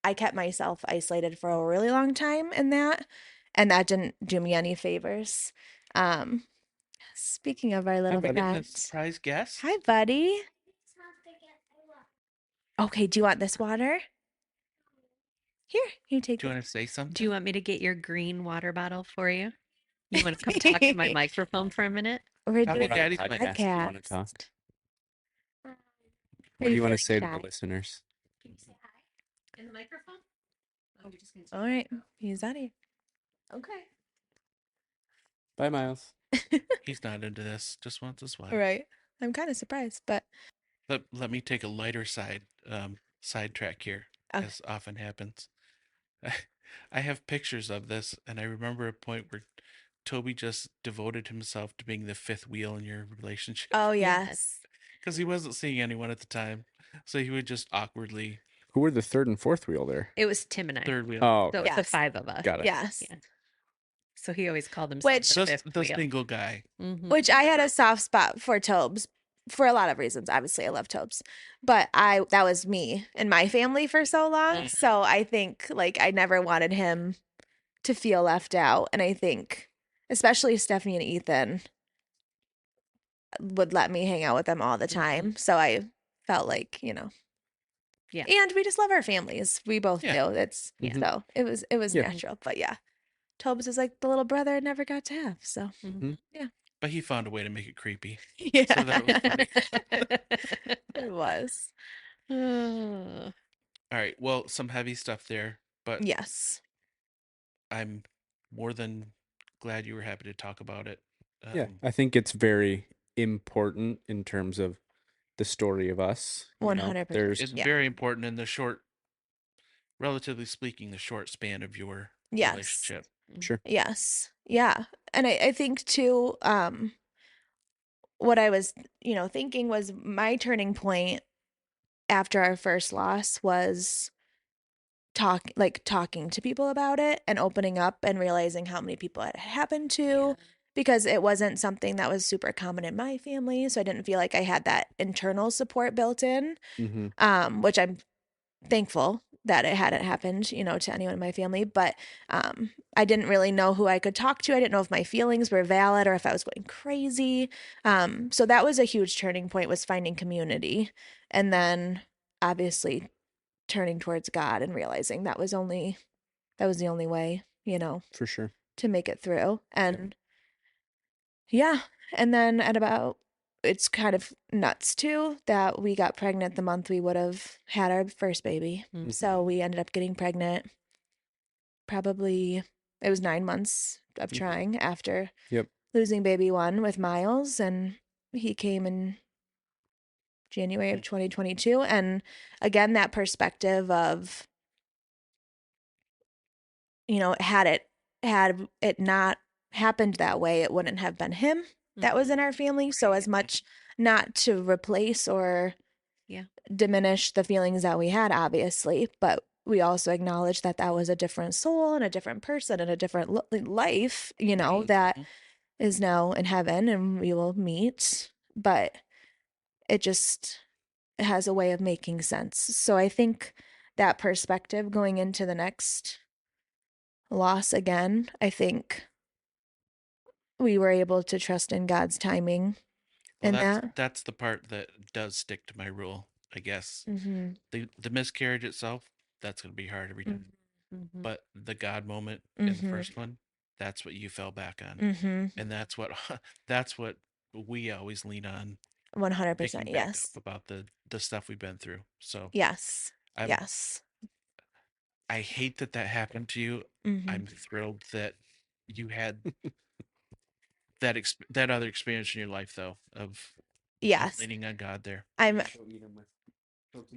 I kept myself isolated for a really long time in that, and that didn't do me any favors. Um, Speaking of our Hi, little we're buddy. getting a friend, surprise guest. hi, buddy. Okay, do you want this water? Here, you take Do you this. want to say something? Do you want me to get your green water bottle for you? You want to come talk to my microphone for a minute? We're How doing many We're on a daddies might podcast. Do you want to talk? podcast. What Are do you you want to feeling say to the shy? listeners? Can you say hi in the microphone? Oh, you're just gonna All right, he's out of here. Okay. Bye, Miles. He's not into this. Just wants his water. Right. I'm kind of surprised, but Let me take a lighter sidetrack here, okay. as often happens. I have pictures of this, and I remember a point where Toby just devoted himself to being the fifth wheel in your relationship Oh, Yes. yes. because he wasn't seeing anyone at the time, so he would just awkwardly Who were the third and fourth wheel there? It was Tim and I. third wheel. Oh, So okay. it's the Yes. 5 of us. Got it. Yes. Yeah. So he always called himself Which the Just fifth the wheel. single guy. Mhm. which I had a soft spot for Tobes for a lot of reasons. Obviously, I love Tobes, but that was me and my family for so long. Mhm. So I think like I never wanted him to feel left out, and I think especially Stephanie and Ethan would let me hang out with them all the Mhm. time. So I felt like Yeah. and we just love our families. We both Yeah. do. It's Mhm. so it was Yeah. natural, but yeah, Tobes is like the little brother I never got to have. So Mhm. But he found a way to make it creepy. yeah, So that was funny. it was. Uh, All right. Well, some heavy stuff there, but Yes. I'm more than glad you were happy to talk about it. Yeah, I think it's very important in terms of the story of us. You know, 100%. there's It's Yeah. very important in the short, relatively speaking, the short span of your Yes. relationship. sure. Yes. Yeah. And I think too, what I was, thinking was my turning point after our first loss was talking to people about it and opening up and realizing how many people it had happened to Yeah. because it wasn't something that was super common in my family. So I didn't feel like I had that internal support built in, Mm-hmm. which I'm thankful that it hadn't happened, to anyone in my family, but I didn't really know who I could talk to. I didn't know if my feelings were valid or if I was going crazy. So that was a huge turning point, was finding community. And then obviously turning towards God and realizing that was the only way, For sure. to make it through. And yeah, and then it's kind of nuts too that we got pregnant the month we would have had our first baby. Mhm. So we ended up getting pregnant probably, it was 9 months of Mhm. trying after Yep. losing baby one with Miles, and he came in January of 2022. And again, that perspective of, had it not happened that way, it wouldn't have been him that was in our family. So as much, not to replace or Yeah. diminish the feelings that we had, obviously, but we also acknowledge that that was a different soul and a different person and a different life, Right. that Mhm. is now in heaven and we will meet. But it just has a way of making sense. So I think that perspective going into the next loss again, I think we were able to trust in God's timing Well, in that's that. that's the part that does stick to my rule, I guess. Mm-hmm. The miscarriage itself, that's gonna be hard every time. Mm-hmm. But the God moment in the Mm-hmm. first one, that's what you fell back on, Mm-hmm. and that's what that's what we always lean on, 100%. picking back up Yes. about the stuff we've been through. So Yes. I'm Yes. I hate that that happened to you. Mm-hmm. I'm thrilled that you had that other experience in your life though of Yes. leaning on God there. I'm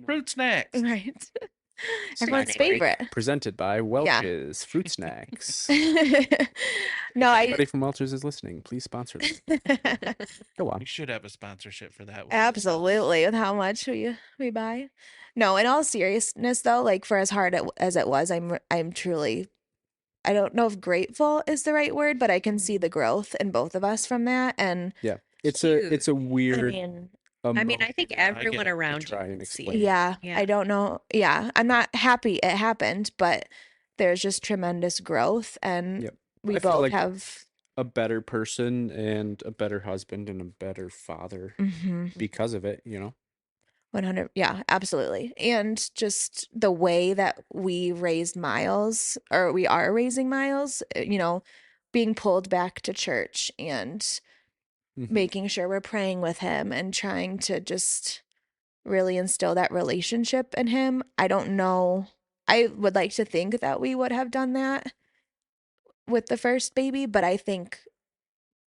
Fruit snacks. right. Everyone's Snack break. favorite. Presented by Yeah. Welch's Fruit Snacks. No, If anybody from Welch's is listening, please sponsor them. Go on. We should have a sponsorship for that one. absolutely, with how much we buy. No, in all seriousness though, like for as hard as it was, I'm truly, I don't know if grateful is the right word, but I can see the growth in both of us from that. And Yeah. It's a Huge. I weird mean, I think Yeah, I get everyone it. to around you try and can see explain. it. yeah, Yeah. I don't know. Yeah, I'm not happy it happened, but there's just tremendous growth, and Yep. we I feel both like have. a better person and a better husband and a better father Mm-hmm. because of it. 100, yeah, absolutely. And just the way that we raised Miles, or we are raising Miles, being pulled back to church and Mhm. making sure we're praying with him and trying to just really instill that relationship in him. I don't know. I would like to think that we would have done that with the first baby, but I think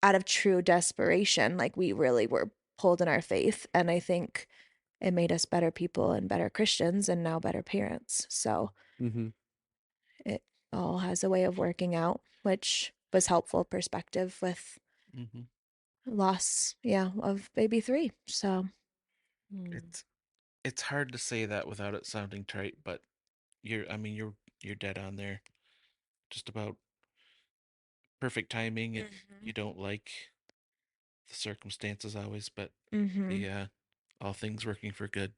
out of true desperation, like we really were pulled in our faith. And I think it made us better people and better Christians and now better parents. So Mhm. it all has a way of working out, which was helpful perspective with Hmm. loss, yeah, of baby three. So Mm. It's hard to say that without it sounding trite, but I mean you're dead on there. Just about perfect timing, and you don't like the circumstances always, but mm-hmm. the all things working for good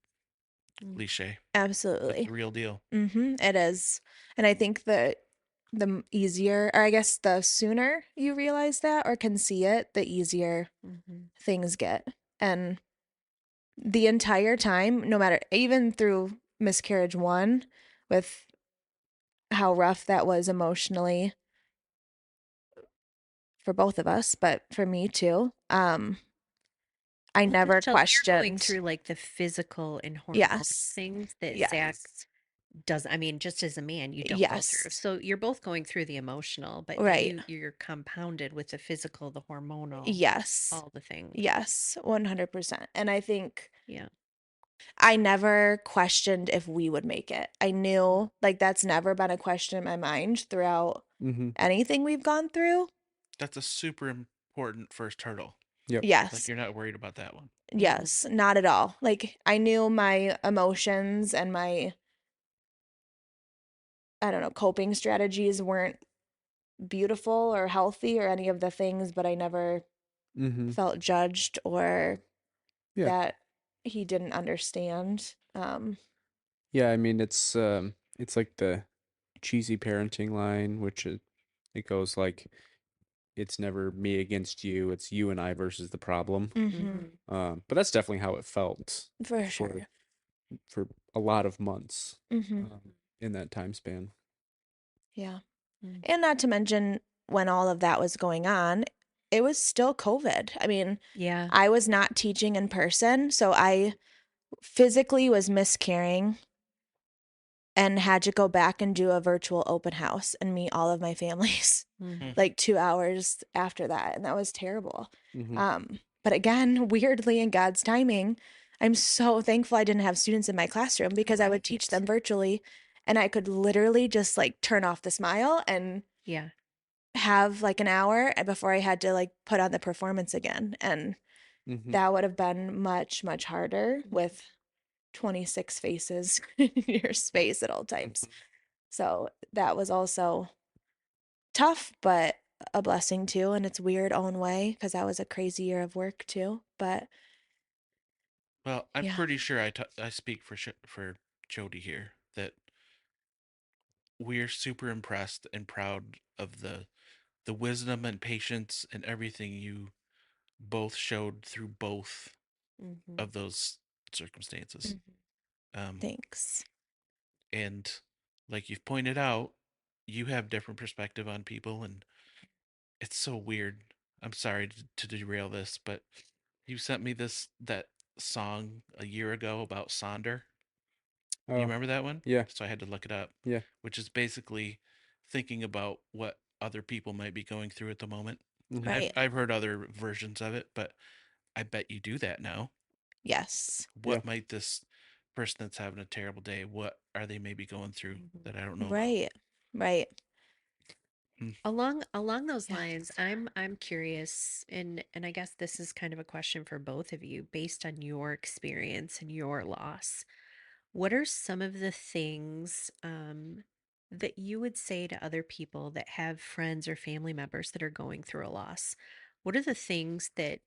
Mm. cliche. That's Absolutely. the real deal. Mm-hmm. It is. And I think that easier, or I guess the sooner you realize that or can see it, the easier Mhm. things get. And the entire time, no matter, even through miscarriage one, with how rough that was emotionally for both of us, but for me too. I Well, never Shelby, you're going questioned. through like the physical and hormonal Yes. things that Zach Yes. does. I mean, just as a man, you don't go through. Yes. So you're both going through the emotional, but Right. you're compounded with the physical, the hormonal, Yes. all the things. Yes. 100%. And I think Yeah. I never questioned if we would make it. I knew like that's never been a question in my mind throughout Mhm. anything we've gone through. That's a super important first hurdle. Yep. Like Yes. you're not worried about that one. Mhm. Yes. Not at all. Like I knew my emotions and my, I don't know, coping strategies weren't beautiful or healthy or any of the things, but I never Mhm. felt judged or Yeah. that he didn't understand. Yeah, I mean it's it's like the cheesy parenting line, which it goes like, it's never me against you, it's you and I versus the problem. Mm-hmm. But that's definitely how it felt For for sure. for a lot of months Mm-hmm. in that time span. Yeah. Mm. And not to mention, when all of that was going on, it was still COVID. I mean, Yeah. I was not teaching in person, so I physically was miscarrying and had to go back and do a virtual open house and meet all of my families Mm. Hmm. like 2 hours after that. And that was terrible. Mm-hmm. But again, weirdly, in God's timing, I'm so thankful I didn't have students in my classroom because I would teach Right. them virtually and I could literally just like turn off the smile and Yeah. have like an hour before I had to like put on the performance again. And Mm-hmm. that would have been much, much harder with 26 faces in your space at all times. So that was also tough, but a blessing too. And it's weird own way because that was a crazy year of work too. But Well, I'm yeah, pretty sure I speak for Jody here that we're super impressed and proud of the wisdom and patience and everything you both showed through both Mm-hmm. of those circumstances. Mhm. Um, Thanks. and like you've pointed out, you have different perspective on people, and it's so weird. I'm sorry to derail this, but you sent me that song a year ago about Sonder. Do you Oh, remember that one? yeah, So I had to look it up, yeah. which is basically thinking about what other people might be going through at the moment. Mm-hmm. And I've Right. I've heard other versions of it, but I bet you do that now. Yes. Yeah. What might this person that's having a terrible day, what are they maybe going through Mm-hmm. that I don't know about? Right. Right. Hmm. Along those Yeah. lines, I'm curious, and I guess this is kind of a question for both of you, based on your experience and your loss. What are some of the things that you would say to other people that have friends or family members that are going through a loss? What are the things that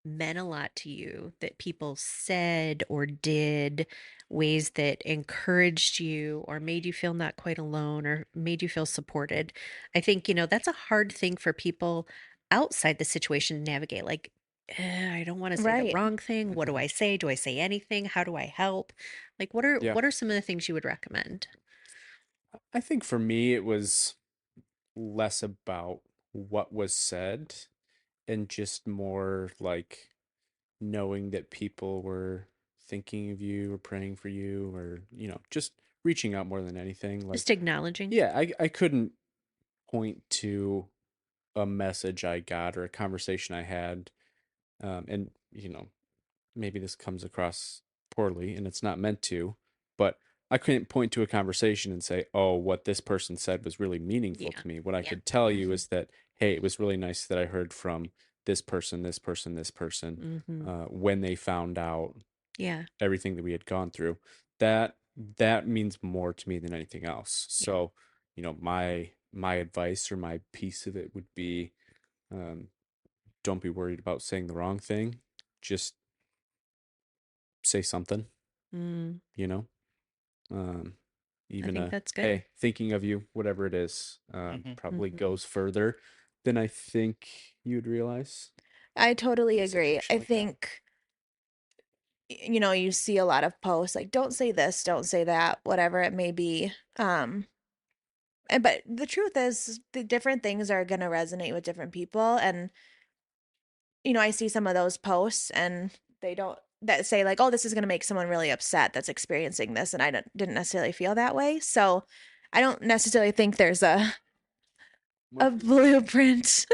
meant a lot to you that people said or did, ways that encouraged you or made you feel not quite alone or made you feel supported? I think, that's a hard thing for people outside the situation to navigate. Like, I don't want to say the Right. wrong thing. What do I say? Do I say anything? How do I help? Like, what are Yeah. what are some of the things you would recommend? I think for me, it was less about what was said and just more like knowing that people were thinking of you or praying for you or, just reaching out more than anything. Like, Just acknowledging. yeah, I couldn't point to a message I got or a conversation I had. And, maybe this comes across poorly and it's not meant to, but I couldn't point to a conversation and say, oh, what this person said was really meaningful Yeah. to me. What I Yeah. could tell you Mm-hmm. is that, hey, it was really nice that I heard from this person, this person, this person, Mm-hmm. when they found out Yeah. everything that we had gone through. That means more to me than anything else. Yeah. So, my advice or my piece of it would be, um, don't be worried about saying the wrong thing. Just say something, Mm, you know? Um, I even think a, that's good. hey, thinking of you, whatever it is, Hmm. probably Mm-hmm. goes further than I think you'd realize I totally in a agree. situation I like that. think, you see a lot of posts like, don't say this, don't say that, whatever it may be. But the truth is, the different things are going to resonate with different people. And, I see some of those posts and they don't, that say like, oh, this is going to make someone really upset that's experiencing this. And I didn't necessarily feel that way. So I don't necessarily think there's a, More a fruit snacks. blueprint.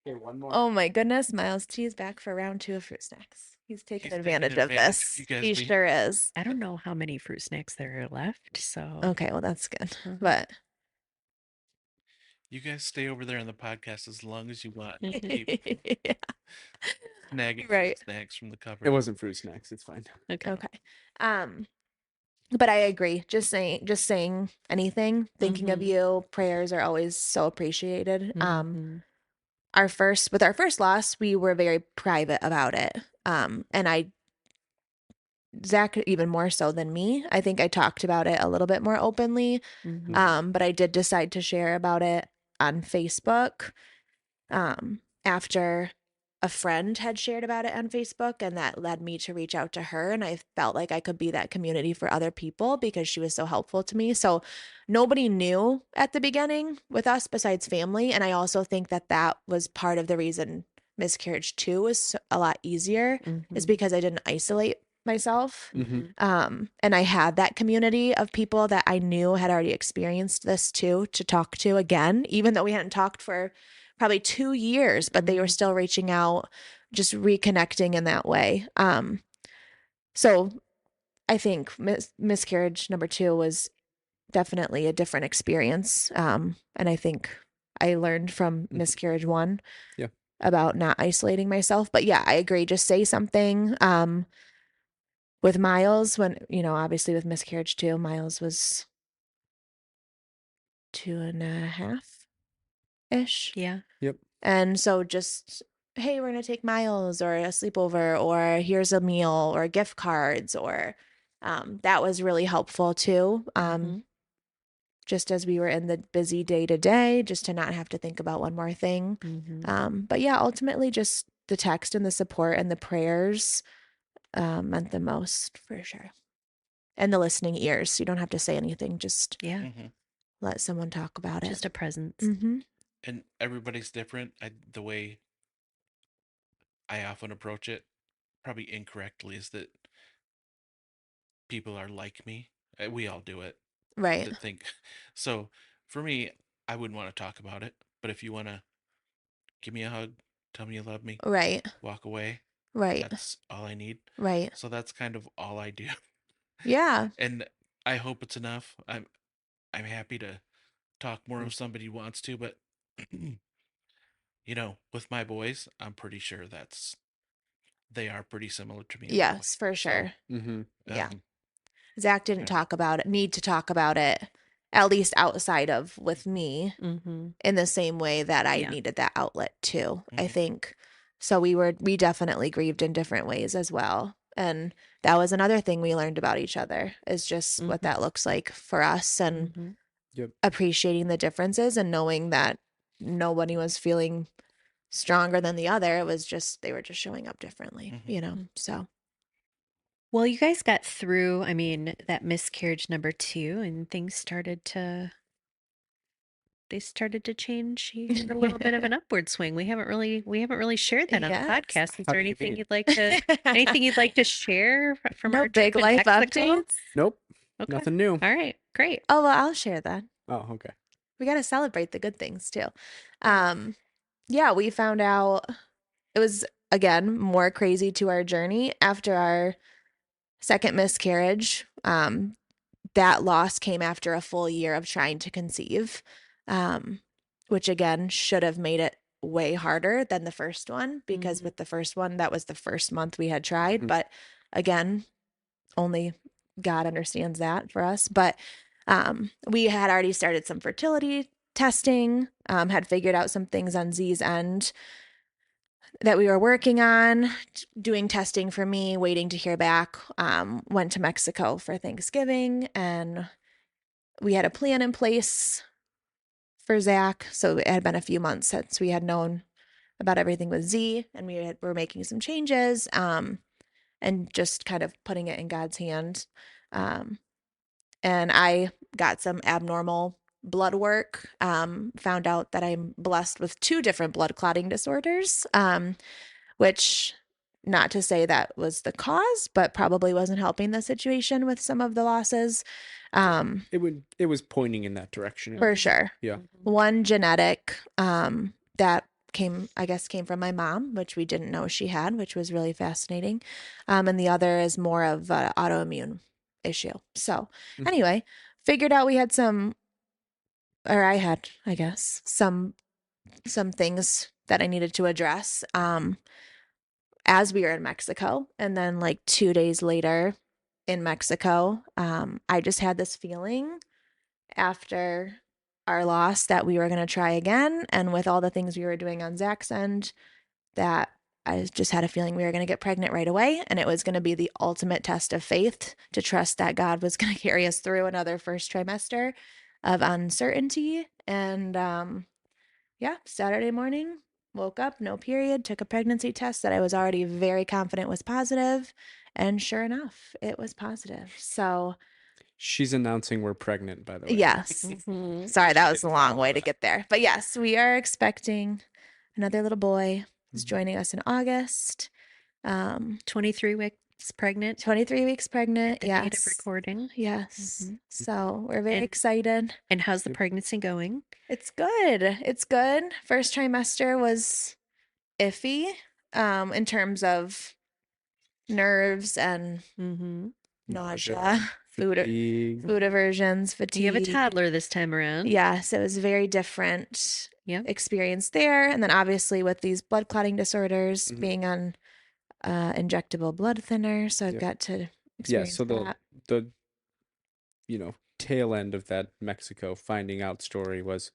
Okay, one more. Oh my goodness, Miles Cheese back for round 2 of fruit snacks. He's taking He's taking advantage of advantage of you this. guys He being. sure is. I don't know how many fruit snacks there are left, so Okay, well that's good. uh-huh. But You guys stay over there on the podcast as long as you want. I'll Mhm. keep yeah, snagging fruit right. snacks from the It cupboard. wasn't fruit snacks. It's fine. Okay. Okay. Um, but I agree. Just saying anything, thinking of Mm-hmm. you, prayers are always so appreciated. Mm-hmm. With our first loss, we were very private about it. And I Zach even more so than me. I think I talked about it a little bit more openly. Mhm. But I did decide to share about it on Facebook after a friend had shared about it on Facebook, and that led me to reach out to her. And I felt like I could be that community for other people because she was so helpful to me. So nobody knew at the beginning with us besides family. And I also think that that was part of the reason miscarriage two was a lot easier, is Mhm. because I didn't isolate myself. Mhm. And I had that community of people that I knew had already experienced this too to talk to again, even though we hadn't talked for probably 2 years, but they were Mhm. still reaching out, just reconnecting in that way. So I think miscarriage number two was definitely a different experience. And I think I learned from Mhm. miscarriage one Yeah. about not isolating myself. But yeah, I agree. Just say something. With Miles, when, obviously with miscarriage two, Miles was 2.5 ish. Yeah. Yep. And so just, hey, we're going to take Miles, or a sleepover, or here's a meal, or gift cards, or that was really helpful too. Mhm. Just as we were in the busy day to day, just to not have to think about one more thing. Mhm. But yeah, ultimately just the text and the support and the prayers meant the most for sure. And the listening ears. You don't have to say anything, just Yeah. Hmm. let someone talk about it. Just a presence. Mm-hmm. And everybody's different. The way I often approach it, probably incorrectly, is that people are like me. We all do it. Right. That think so. For me, I wouldn't want to talk about it. But if you want to give me a hug, tell me you love me, Right. walk away, Right. that's all I need. Right. So that's kind of all I do. Yeah. And I hope it's enough. I'm happy to talk more if somebody wants to, but with my boys, I'm pretty sure they are pretty similar to me in that way. Yes, for So, sure. Mm-hmm. Yeah. um, Zach I didn't don't know. talk about it, need to talk about it, at least outside of with me, Mhm. in the same way that I Yeah. needed that outlet too, I Hmm. think. So we definitely grieved in different ways as well. And that was another thing we learned about each other, is just what Mhm. that looks like for us, and Mhm. Yep. appreciating the differences and knowing that nobody was feeling stronger than the other. It was just, they were just showing up differently, Hmm. So Well, you guys got through, I mean, that miscarriage number 2, and things started to change. You had a little bit of an upward swing. We haven't really shared that on the yes. podcast. Is How there do you anything mean? you'd like to share from No our big trip in life Mexico? updates. Nope. Okay. Nothing new. All right. Great. Oh, well, I'll share that. Oh, okay. We got to celebrate the good things too. Yeah. Yeah, we found out it was, again, more crazy to our journey after our second miscarriage. That loss came after a full year of trying to conceive, um, which again should have made it way harder than the first one, because Mhm. with the first one, that was the first month we had tried. Mhm. But again, only God understands that for us. But we had already started some fertility testing, had figured out some things on Z's end that we were working on, doing testing for me, waiting to hear back. Went to Mexico for Thanksgiving, and we had a plan in place for Zach. So it had been a few months since we had known about everything with Z, and were making some changes, and just kind of putting it in God's hand. Um, and I got some abnormal blood work, found out that I'm blessed with two different blood clotting disorders, which, not to say that was the cause, but probably wasn't helping the situation with some of the losses. It was pointing in that direction at For least. sure. Yeah. Mhm. One genetic, that came from my mom, which we didn't know she had, which was really fascinating. And the other is more of an autoimmune issue. So Mhm. anyway, figured out we had some, or I had, I guess, some things that I needed to address, as we were in Mexico. And then like 2 days later in Mexico, I just had this feeling after our loss that we were going to try again. And with all the things we were doing on Zach's end, that I just had a feeling we were going to get pregnant right away, and it was going to be the ultimate test of faith to trust that God was going to carry us through another first trimester of uncertainty. And yeah, Saturday morning, woke up, no period, took a pregnancy test that I was already very confident was positive, and sure enough, it was positive. So She's announcing we're pregnant, by the way. yes, Mhm. sorry, that was a Didn't long follow way to that. get there, but yes, we are expecting another little boy. He's Mhm. joining us in August. 23 weeks pregnant 23 weeks at pregnant. the date of Yes. recording. Yes. Mhm. So we're very And- excited. And how's the Yep. pregnancy going? It's good. It's good. First trimester was iffy in terms of nerves and Mm-hmm. nausea, food fatigue. food aversions, fatigue. You have a toddler this time around. Yes, it was a very different Yep. experience there. And then obviously with these blood clotting disorders, Mhm. being on injectable blood thinner, so I've Yep. got to Yeah, experience so that. the tail end of that Mexico finding out story was,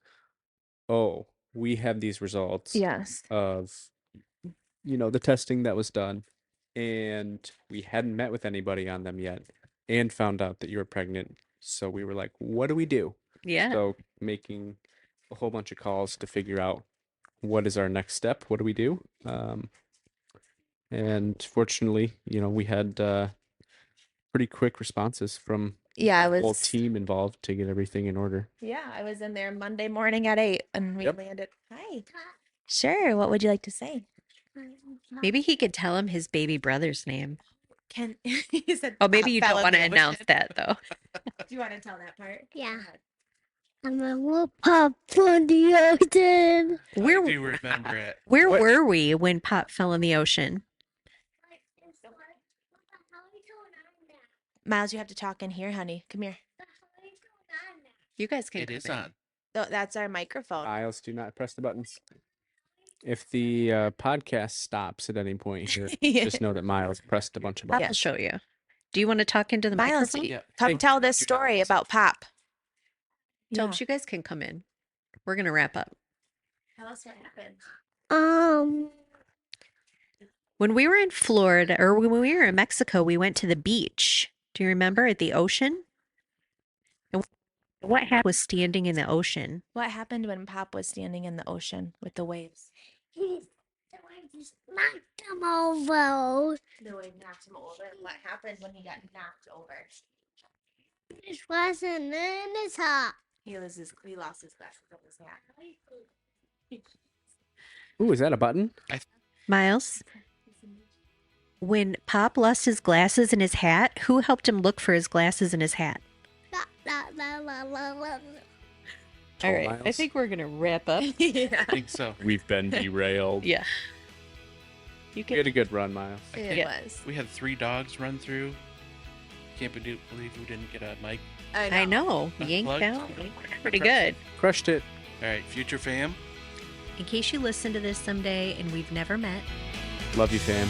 oh, we have these results Yes. of the testing that was done, and we hadn't met with anybody on them yet and found out that you were pregnant. So we were like, what do we do? Yeah. So making a whole bunch of calls to figure out what is our next step, what do we do. And fortunately, we had pretty quick responses from Yeah, the I whole was team involved to get everything in order. Yeah, I was in there Monday morning at 8 and we Yep. landed. Hi. Sure. What would you like to say? Maybe he could tell him his baby brother's name. Can he said Oh, maybe Pop you fell don't in want to the announce ocean. that though. Do you want to tell that part? Yeah. Go ahead. I'm a little pop on the ocean. Where I do remember it. where What? were we when Pop fell in the ocean? Miles, you have to talk in here, honey. Come here. You guys can It come is in. on. Oh, that's our microphone. Miles, do not press the buttons. If the podcast stops at any point here, just know that Miles pressed a bunch of Pop buttons. will show you. Do you want to talk into the Miles, microphone? Yeah. come Hey, tell this do story not- about Pop. Tobes, you guys can come in. We're gonna wrap up. Tell us what happened. When we were in Florida, or when we were in Mexico, we went to the beach. Do you remember at the ocean? And what happened was standing in the ocean. What happened when Pop was standing in the ocean with the waves? Just knocked him over. The wave knocked him over. What happened when he got knocked over? This wasn't in his heart. He lost his glasses on his hat. Ooh, is that a button? Miles, when Pop lost his glasses and his hat, who helped him look for his glasses and his hat? La, la, la, la, la, la. Tall Miles. we're gonna wrap up. Yeah. I think so. We've been derailed. Yeah. You We had a good run, Miles. It Yeah. was. We had 3 dogs run through. Can't believe we didn't get a mic. I know. Not Yanked plugged. out. Pretty good. Crushed it. All right, future fam. In case you listen to this someday and we've never met, Love you, fam.